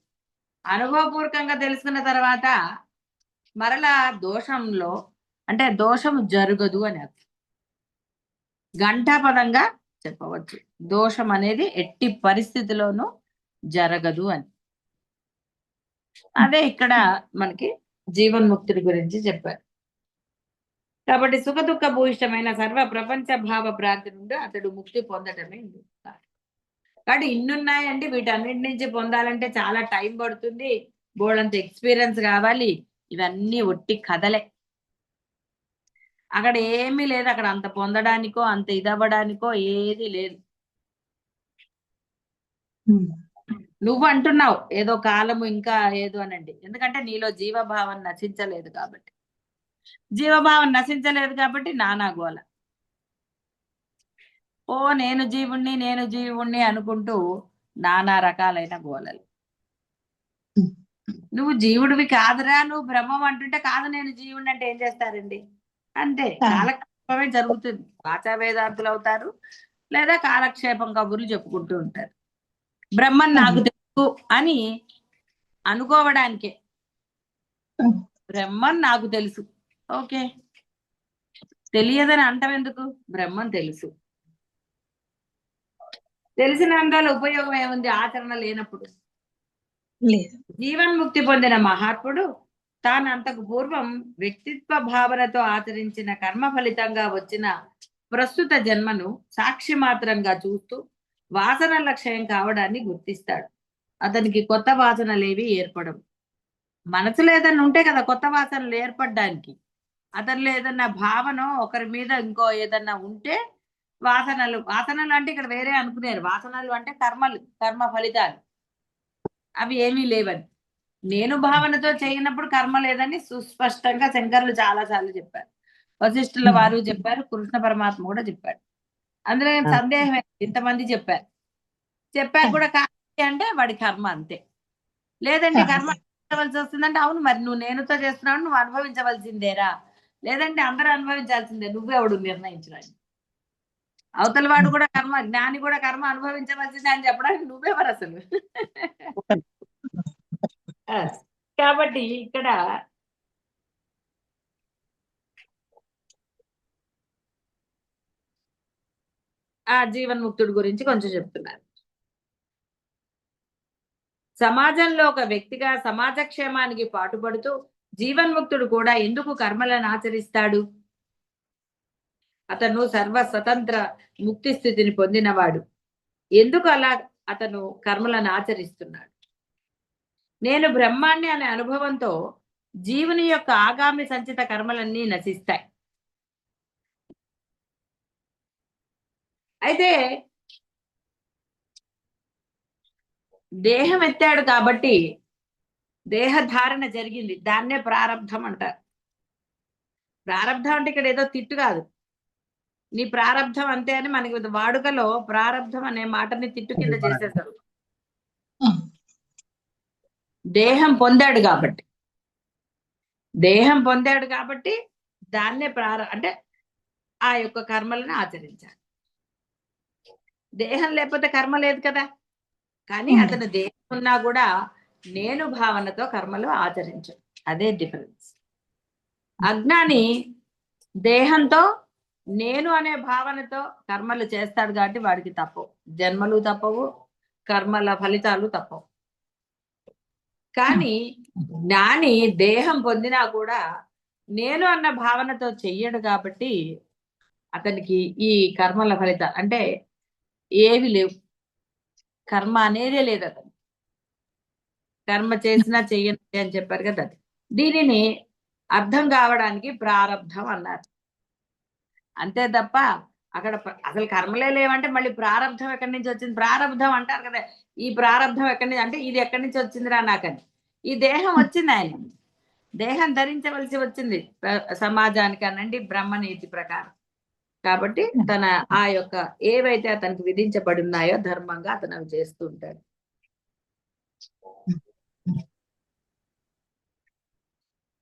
అనుభవపూర్వకంగా తెలుసుకున్న తర్వాత మరలా దోషంలో అంటే దోషం జరగదు అని అర్థం. ఘంటాపదంగా చెప్పవచ్చు, దోషం అనేది ఎట్టి పరిస్థితిలోనూ జరగదు అని. అదే ఇక్కడ మనకి జీవన్ముక్తుడి గురించి చెప్పారు. కాబట్టి సుఖ దుఃఖ భూయిష్టమైన సర్వ ప్రపంచ భావ భ్రాంతి నుండి అతడు ముక్తి పొందటమే కాబట్టి ఇన్నున్నాయండి. వీటన్నిటి నుంచి పొందాలంటే చాలా టైం పడుతుంది, బోల్డంత ఎక్స్పీరియన్స్ కావాలి. ఇవన్నీ ఒట్టి కథలే. అక్కడ ఏమీ లేదు, అక్కడ అంత పొందడానికో అంత ఇదవ్వడానికో ఏది లేదు. నువ్వు అంటున్నావు ఏదో కాలము ఇంకా ఏదో అనండి, ఎందుకంటే నీలో జీవభావం నశించలేదు కాబట్టి. జీవభావం నశించలేదు కాబట్టి నానా గోల. ఓ నేను జీవుణ్ణి అనుకుంటూ నానా రకాలైన గోలలు. నువ్వు జీవుడివి కాదురా, నువ్వు బ్రహ్మం అంటుంటే కాదు నేను జీవుడిని అంటే ఏం చేస్తారండి? అంతే, కాలక్షేపమే జరుగుతుంది. వాచా వేదాంతులు అవుతారు, లేదా కాలక్షేపం కబుర్లు చెప్పుకుంటూ ఉంటారు. బ్రహ్మం నాకు తెలుసు అని అనుకోవడానికే. బ్రహ్మం నాకు తెలుసు, ఓకే. తెలియదని అంటం ఎందుకు? బ్రహ్మం తెలుసు. తెలిసినందువల్ల ఉపయోగం ఏముంది ఆచరణ లేనప్పుడు? జీవన్ముక్తి పొందిన మహాత్ముడు తాను అంతకు పూర్వం వ్యక్తిత్వ భావనతో ఆచరించిన కర్మ ఫలితంగా వచ్చిన ప్రస్తుత జన్మను సాక్షి మాత్రంగా చూస్తూ వాసనల క్షయం కావడాన్ని గుర్తిస్తాడు. అతనికి కొత్త వాసనలేవి ఏర్పడవు. మనసులో ఏదన్నా ఉంటే కదా కొత్త వాసనలు ఏర్పడడానికి. అతనిలో ఏదన్నా భావన ఒకరి మీద ఇంకో ఏదన్నా ఉంటే వాసనలు అంటే ఇక్కడ వేరే అనుకునేరు. వాసనలు అంటే కర్మ ఫలితాలు, అవి ఏమీ లేవని. నేను భావనతో చేయనప్పుడు కర్మ లేదని సుస్పష్టంగా శంకరులు చాలా సార్లు చెప్పారు. వశిష్ఠుల వారు చెప్పారు, కృష్ణ పరమాత్మ కూడా చెప్పాడు. అందులో సందేహం ఇంతమంది చెప్పారు కూడా. కాదు అంటే వాడి కర్మ అంతే. లేదంటే కర్మ అనుభవించవలసి వస్తుందంటే అవును, మరి నువ్వు నేనుతో చేస్తున్నావు, నువ్వు అనుభవించవలసిందేరా. లేదంటే అందరూ అనుభవించాల్సిందే, నువ్వెవడు నిర్ణయించడానికి? అవతల వాడు కూడా కర్మ, జ్ఞాని కూడా కర్మ అనుభవించవలసిందే అని చెప్పడానికి నువ్వెవరు అసలు? కాబట్టి ఇక్కడ ఆ జీవన్ముక్తుడి గురించి కొంచెం చెప్తున్నారు. సమాజంలో ఒక వ్యక్తిగా సమాజ క్షేమానికి పాటుపడుతూ జీవన్ముక్తుడు కూడా ఎందుకు కర్మలను ఆచరిస్తాడు? అతను సర్వ స్వతంత్ర ముక్తి స్థితిని పొందినవాడు. ఎందుకు అలా అతను కర్మలను ఆచరిస్తున్నాడు? నేను బ్రహ్మాన్ని అనే అనుభవంతో జీవుని యొక్క ఆగామి సంచిత కర్మలన్నీ నశిస్తాయి. అయితే దేహం ఎత్తాడు కాబట్టి దేహధారణ జరిగింది, దాన్నే ప్రారబ్ధం అంటారు. ప్రారబ్ధం అంటే ఇక్కడ ఏదో తిట్టు కాదు, నీ ప్రారబ్ధం అంతే అని మనకి వాడుకలో ప్రారబ్ధం అనే మాటని తిట్టు కింద చేసేసారు. దేహం పొందాడు కాబట్టి దాన్నే అంటే ఆ యొక్క కర్మలను ఆచరించాలి. దేహం లేకపోతే కర్మ లేదు కదా. కానీ అతను దేహం ఉన్నా కూడా నేను భావనతో కర్మలు ఆచరించడు. అదే డిఫరెన్స్. అజ్ఞాని దేహంతో నేను అనే భావనతో కర్మలు చేస్తాడు కాబట్టి వాడికి తప్పవు, జన్మలు తప్పవు, కర్మల ఫలితాలు తప్పవు. కానీ జ్ఞాని దేహం పొందినా కూడా నేను అన్న భావనతో చెయ్యడు కాబట్టి అతనికి ఈ కర్మల ఫలితాలు అంటే ఏవి లేవు. కర్మ అనేదే లేదు అతను. కర్మ చేసినా చెయ్యను అని చెప్పారు కదా, అది దీనిని అర్థం కావడానికి ప్రారబ్ధం అన్నారు. అంతే తప్ప అక్కడ అసలు కర్మలే లేవంటే మళ్ళీ ప్రారబ్ధం ఎక్కడి నుంచి వచ్చింది? ప్రారబ్ధం అంటారు కదా, ఈ ప్రారబ్ధం ఎక్కడి నుంచి అంటే ఇది ఎక్కడి నుంచి వచ్చిందిరా నాకని. ఈ దేహం వచ్చింది, ఆయన దేహం ధరించవలసి వచ్చింది సమాజానికి అనండి బ్రహ్మనీతి ప్రకారం. కాబట్టి తన ఆ యొక్క ఏవైతే అతనికి విధించబడి ఉన్నాయో ధర్మంగా అతను అవి చేస్తూ ఉంటాడు.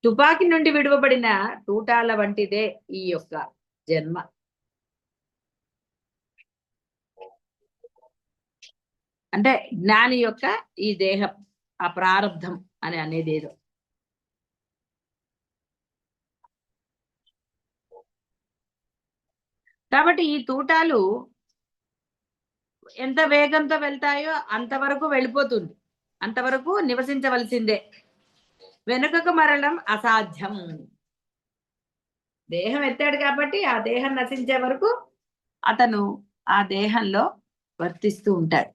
తుపాకీ నుండి విడువబడిన తూటాల వంటిదే ఈ యొక్క జన్మ. అంటే జ్ఞాని యొక్క ఈ దేహం, ఆ ప్రారంధం అని అనేది ఏదో. కాబట్టి ఈ తూటాలు ఎంత వేగంతో వెళ్తాయో అంతవరకు వెళ్ళిపోతుంది, అంతవరకు నివసించవలసిందే, వెనుకకు మరలడం అసాధ్యం. దేహం ఎత్తాడు కాబట్టి ఆ దేహం నశించే వరకు అతను ఆ దేహంలో వర్తిస్తూ ఉంటాడు.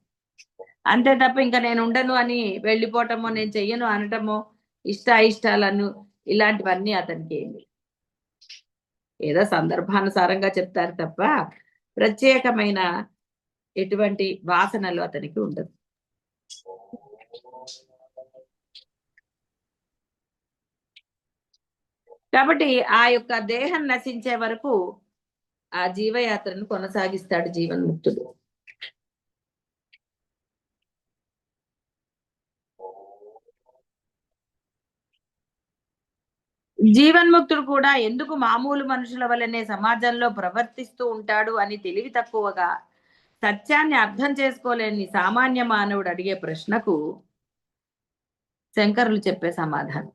అంతే తప్ప ఇంకా నేను ఉండను అని వెళ్ళిపోవటమో, నేను చెయ్యను అనటమో, ఇష్టాలను ఇలాంటివన్నీ అతనికి ఏమి ఏదో సందర్భానుసారంగా చెప్తారు తప్ప ప్రత్యేకమైన ఎటువంటి వాసనలు అతనికి ఉండదు. కాబట్టి ఆ యొక్క దేహం నశించే వరకు ఆ జీవయాత్రను కొనసాగిస్తాడు జీవన్ముక్తుడు. జీవన్ముక్తుడు కూడా ఎందుకు మామూలు మనుషుల వలనే సమాజంలో ప్రవర్తిస్తూ ఉంటాడు అని తెలివి తక్కువగా సత్యాన్ని అర్థం చేసుకోలేని సామాన్య మానవుడు అడిగే ప్రశ్నకు శంకరులు చెప్పే సమాధానం,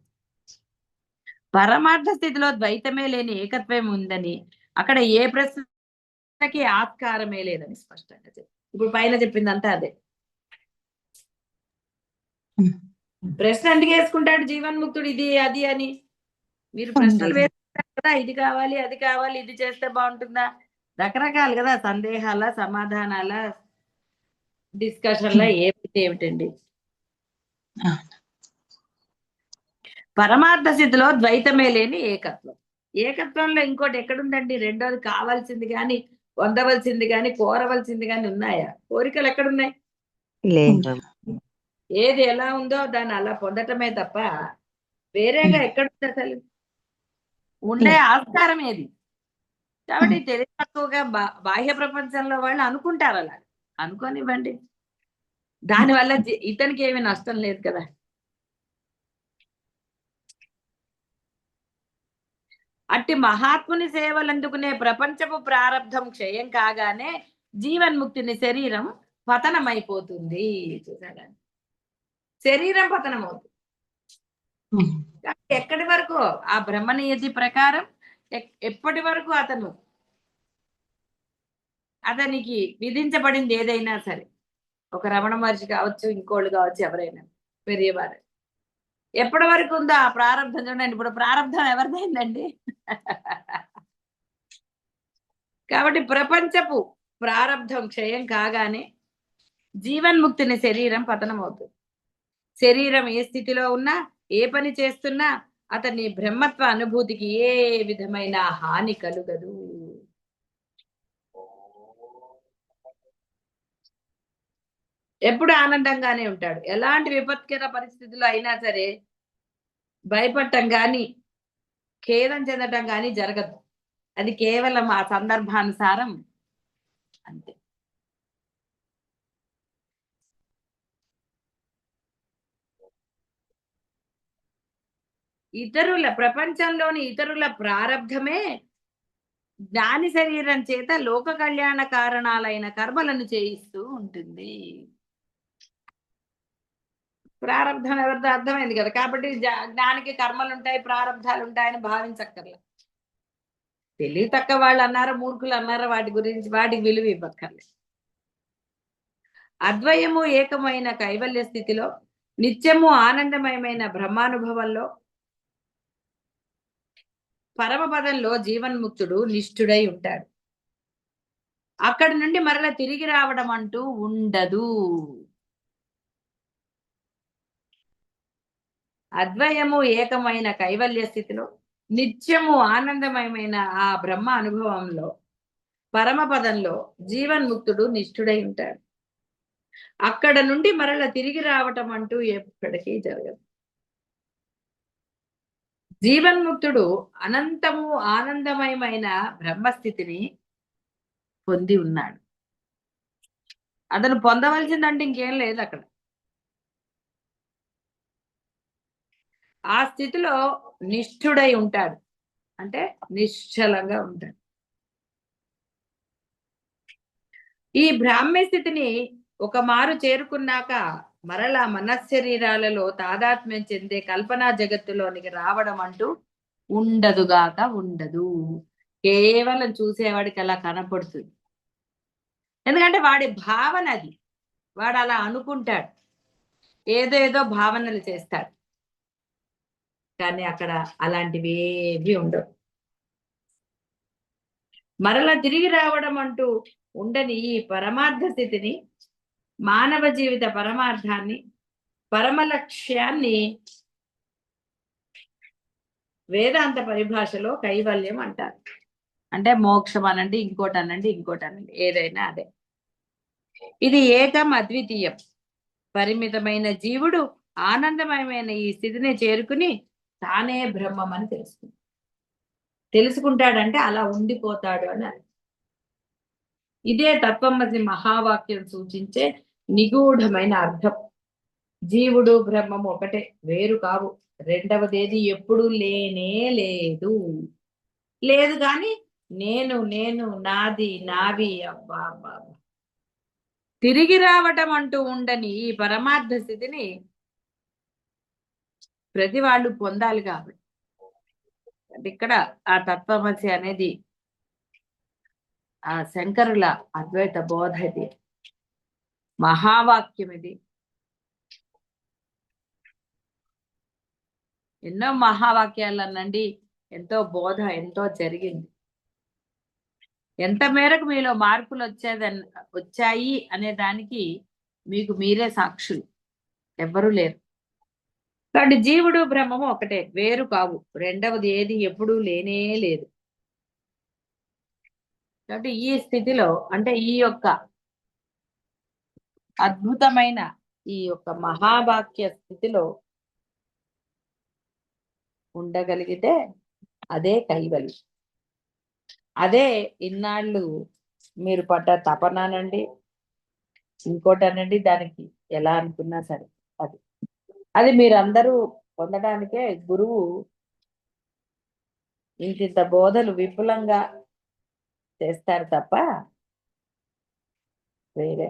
పరమార్థ స్థితిలో ద్వైతమే లేని ఏకత్వం ఉందని, అక్కడ ఏ ప్రశ్నకి ఆస్కారమే లేదని స్పష్టంగా చెప్పి, ఇప్పుడు పైన చెప్పిందంతా అదే. ప్రశ్న ఎందుకు వేసుకుంటాడు జీవన్ముక్తుడు ఇది అది అని? మీరు ప్రశ్నలు వేసుకుంటారు కదా, ఇది కావాలి అది కావాలి, ఇది చేస్తే బాగుంటుందా, రకరకాలు కదా సందేహాల, సమాధానాల, డిస్కషన్ల ఏమిటండి. పరమార్థ స్థితిలో ద్వైతమే లేని ఏకత్వం. ఏకత్వంలో ఇంకోటి ఎక్కడుందండి? రెండోది కావాల్సింది కానీ, పొందవలసింది కానీ, కోరవలసింది కానీ ఉన్నాయా? కోరికలు ఎక్కడున్నాయి? ఏది ఎలా ఉందో దాన్ని అలా పొందటమే తప్ప వేరేగా ఎక్కడుంది అసలు? ఉండే ఆస్కారం ఏది? కాబట్టి తెలివి తక్కువగా బాహ్య ప్రపంచంలో వాళ్ళు అనుకుంటారు అలా. అనుకోనివ్వండి, దానివల్ల ఇతనికి ఏమీ నష్టం లేదు కదా. అట్టి మహాత్ముని సేవలందుకునే ప్రపంచపు ప్రారంధం క్షయం కాగానే జీవన్ముక్తిని శరీరం పతనమైపోతుంది. చూసారా, శరీరం పతనం అవుతుంది. ఎక్కడి వరకు? ఆ బ్రహ్మనియతి ప్రకారం ఎప్పటి వరకు అతనికి విధించబడింది ఏదైనా సరే, ఒక రమణ మహర్షి కావచ్చు, ఇంకోళ్ళు కావచ్చు, ఎవరైనా పెరియవారు, ఎప్పటి వరకు ఉందో ఆ ప్రారంభం చూడండి. ఇప్పుడు ప్రారంభం ఎవరిదైందండి? కాబట్టి ప్రపంచపు ప్రారంధం క్షయం కాగానే జీవన్ముక్తిని శరీరం పతనం అవుతుంది. శరీరం ఏ స్థితిలో ఉన్నా, ఏ పని చేస్తున్నా అతని బ్రహ్మత్వ అనుభూతికి ఏ విధమైన హాని కలుగదు. ఎప్పుడు ఆనందంగానే ఉంటాడు. ఎలాంటి విపత్కర పరిస్థితుల్లో అయినా సరే భయపడటం కానీ, ఖేదం చెందటం కానీ జరగదు. అది కేవలం ఆ సందర్భానుసారం అంతే. ప్రపంచంలోని ఇతరుల ప్రారంధమే జ్ఞాని శరీరం చేత లోక కళ్యాణ కారణాలైన కర్మలను చేయిస్తూ ఉంటుంది. ప్రారంధం ఎవరితో అర్థమైంది కదా. కాబట్టి జ్ఞానికి కర్మలు ఉంటాయి, ప్రారంధాలు ఉంటాయని భావించక్కర్లే. తెలివి తక్కువ వాళ్ళు అన్నారో, మూర్ఖులు అన్నారో, వాటికి విలువ ఇవ్వక్కర్లేదు. అద్వయము ఏకమైన కైవల్య స్థితిలో, నిత్యము ఆనందమయమైన బ్రహ్మానుభవంలో, పరమపదంలో జీవన్ముక్తుడు నిష్ఠుడై ఉంటాడు. అక్కడి నుండి మరల తిరిగి రావడం అంటూ ఉండదు. అద్వయము ఏకమైన కైవల్య స్థితిలో, నిత్యము ఆనందమయమైన ఆ బ్రహ్మ అనుభవంలో, పరమపదంలో జీవన్ముక్తుడు నిష్ఠుడై ఉంటాడు. అక్కడ నుండి మరల తిరిగి రావటం అంటూ ఎప్పటికీ జరగదు. జీవన్ముక్తుడు అనంతము ఆనందమయమైన బ్రహ్మస్థితిని పొంది ఉన్నాడు. అతను పొందవలసిందంటే ఇంకేం లేదు అక్కడ. ఆ స్థితిలో నిష్ఠుడై ఉంటాడు, అంటే నిశ్చలంగా ఉంటాడు. ఈ బ్రాహ్మ్య స్థితిని ఒక మారు చేరుకున్నాక మరలా మనశ్శరీరాలలో తాదాత్మ్యం చెందే కల్పనా జగత్తులోనికి రావడం అంటూ ఉండదుగాక ఉండదు. కేవలం చూసేవాడికి అలా కనపడుతుంది. ఎందుకంటే వాడి భావన అది. వాడు అలా అనుకుంటాడు, ఏదేదో భావనలు చేస్తాడు. కానీ అక్కడ అలాంటివి ఏవి ఉండవు. మరలా తిరిగి రావడం అంటూ ఉండని ఈ పరమార్థ స్థితిని, మానవ జీవిత పరమార్థాన్ని, పరమ లక్ష్యాన్ని వేదాంత పరిభాషలో కైవల్యం అంటారు. అంటే మోక్షం అనండి, ఇంకోటి అనండి, ఇంకోటి అనండి, ఏదైనా అదే. ఇది ఏకం అద్వితీయం. పరిమితమైన జీవుడు ఆనందమయమైన ఈ స్థితిని చేరుకుని తానే బ్రహ్మం అని తెలుసుకుంటాడంటే అలా ఉండిపోతాడు అని. ఇదే తత్వమసి మహావాక్యం సూచించే నిగూఢమైన అర్థం. జీవుడు బ్రహ్మము ఒకటే, వేరు కావు. రెండవదేది ఎప్పుడు లేనే లేదు. లేదు కానీ నేను నేను నాది నావి అబ్బా అబ్బా. తిరిగి రావటం అంటూ ఉండని ఈ పరమార్థ స్థితిని ప్రతి వాళ్ళు పొందాలి. కాబట్టి ఇక్కడ ఆ తత్వమసి అనేది ఆ శంకరుల అద్వైత బోధ, ఇది మహావాక్యం. ఇది ఎన్నో మహావాక్యాలు అనండి, ఎంతో బోధ ఎంతో జరిగింది. ఎంత మేరకు మీలో మార్పులు వచ్చాయి అనే దానికి మీకు మీరే సాక్షులు, ఎవ్వరూ లేరు. కాబట్టి జీవుడు బ్రహ్మము ఒకటే, వేరు కావు. రెండవది ఏది ఎప్పుడూ లేనే లేదు. కాబట్టి ఈ స్థితిలో, అంటే ఈ యొక్క అద్భుతమైన ఈ యొక్క మహావాక్య స్థితిలో ఉండగలిగితే అదే కైవల్యం. అదే ఇన్నాళ్ళు మీరు పడ్డ తపనానండి, ఇంకోటనండి, దానికి ఎలా అనుకున్నా సరే అది మీరందరూ పొందడానికే గురువు ఇంత బోధలు విపులంగా చేస్తారు తప్ప వేరే.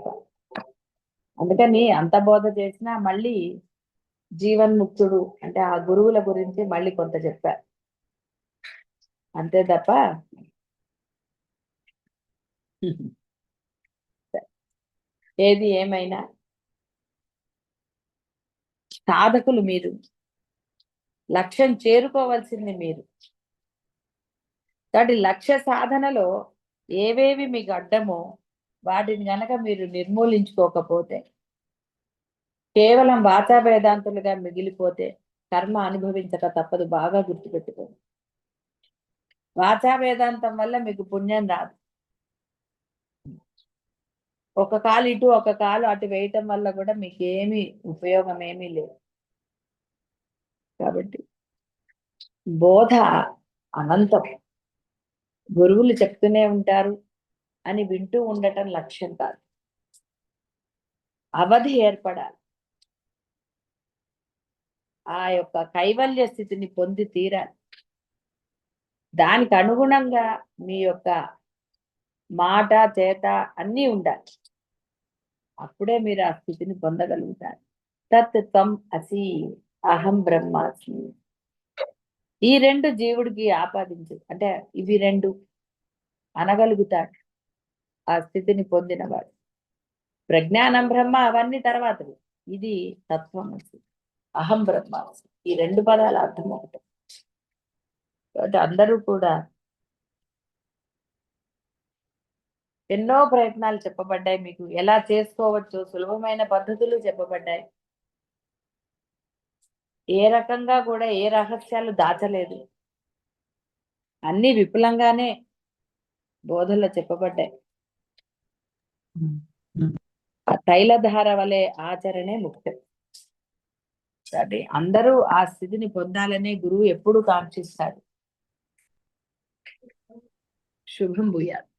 అందుకని అంత బోధ చేసినా మళ్ళీ జీవన్ముక్తుడు అంటే ఆ గురువుల గురించి మళ్ళీ కొంత చెప్పారు, అంతే తప్ప ఏది ఏమైనా సాధకులు మీరు, లక్ష్యం చేరుకోవాల్సింది మీరు. కాబట్టి లక్ష్య సాధనలో ఏవేవి మీకు అడ్డమో వాటిని గనక మీరు నిర్మూలించుకోకపోతే, కేవలం వాచా వేదాంతులుగా మిగిలిపోతే కర్మ అనుభవించక తప్పదు. బాగా గుర్తుపెట్టుకోండి. వాచా వేదాంతం వల్ల మీకు పుణ్యం రాదు. ఒక కాలు ఇటు ఒక కాలు అటు వేయటం వల్ల కూడా మీకు ఏమీ ఉపయోగం ఏమీ లేదు. కాబట్టి బోధ అనంతం. గురువులు చెప్తూనే ఉంటారు అని వింటూ ఉండటం లక్ష్యం కాదు, అవధి ఏర్పడాలి. ఆ యొక్క కైవల్య స్థితిని పొంది తీరాలి. దానికి అనుగుణంగా మీ యొక్క మాట చేత అన్నీ ఉండాలి. అప్పుడే మీరు ఆ స్థితిని పొందగలుగుతారు. తత్ త్వం అసి అహం బ్రహ్మాస్మి. ఈ రెండు జీవుడికి ఆపాదించు, అంటే ఇవి రెండు అనగలుగుతాడు ఆ స్థితిని పొందినవాడు. ప్రజ్ఞానం బ్రహ్మ అవన్నీ తర్వాతవి. ఇది తత్వమసి, అహం బ్రహ్మాస్మి. ఈ రెండు పదాల అర్థం ఒకటే. కాబట్టి అందరూ కూడా ఎన్నో ప్రయత్నాలు చెప్పబడ్డాయి, మీకు ఎలా చేసుకోవచ్చో సులభమైన పద్ధతులు చెప్పబడ్డాయి. ఏ రకంగా కూడా ఏ రహస్యాలు దాచలేదు, అన్ని విపులంగానే బోధనలో చెప్పబడ్డాయి. ఆ తైలధార వలె ఆచరణే ముఖ్యం. కాబట్టి అందరూ ఆ స్థితిని పొందాలనే గురువు ఎప్పుడు కాంక్షిస్తాడు. శుభం భూయాత్.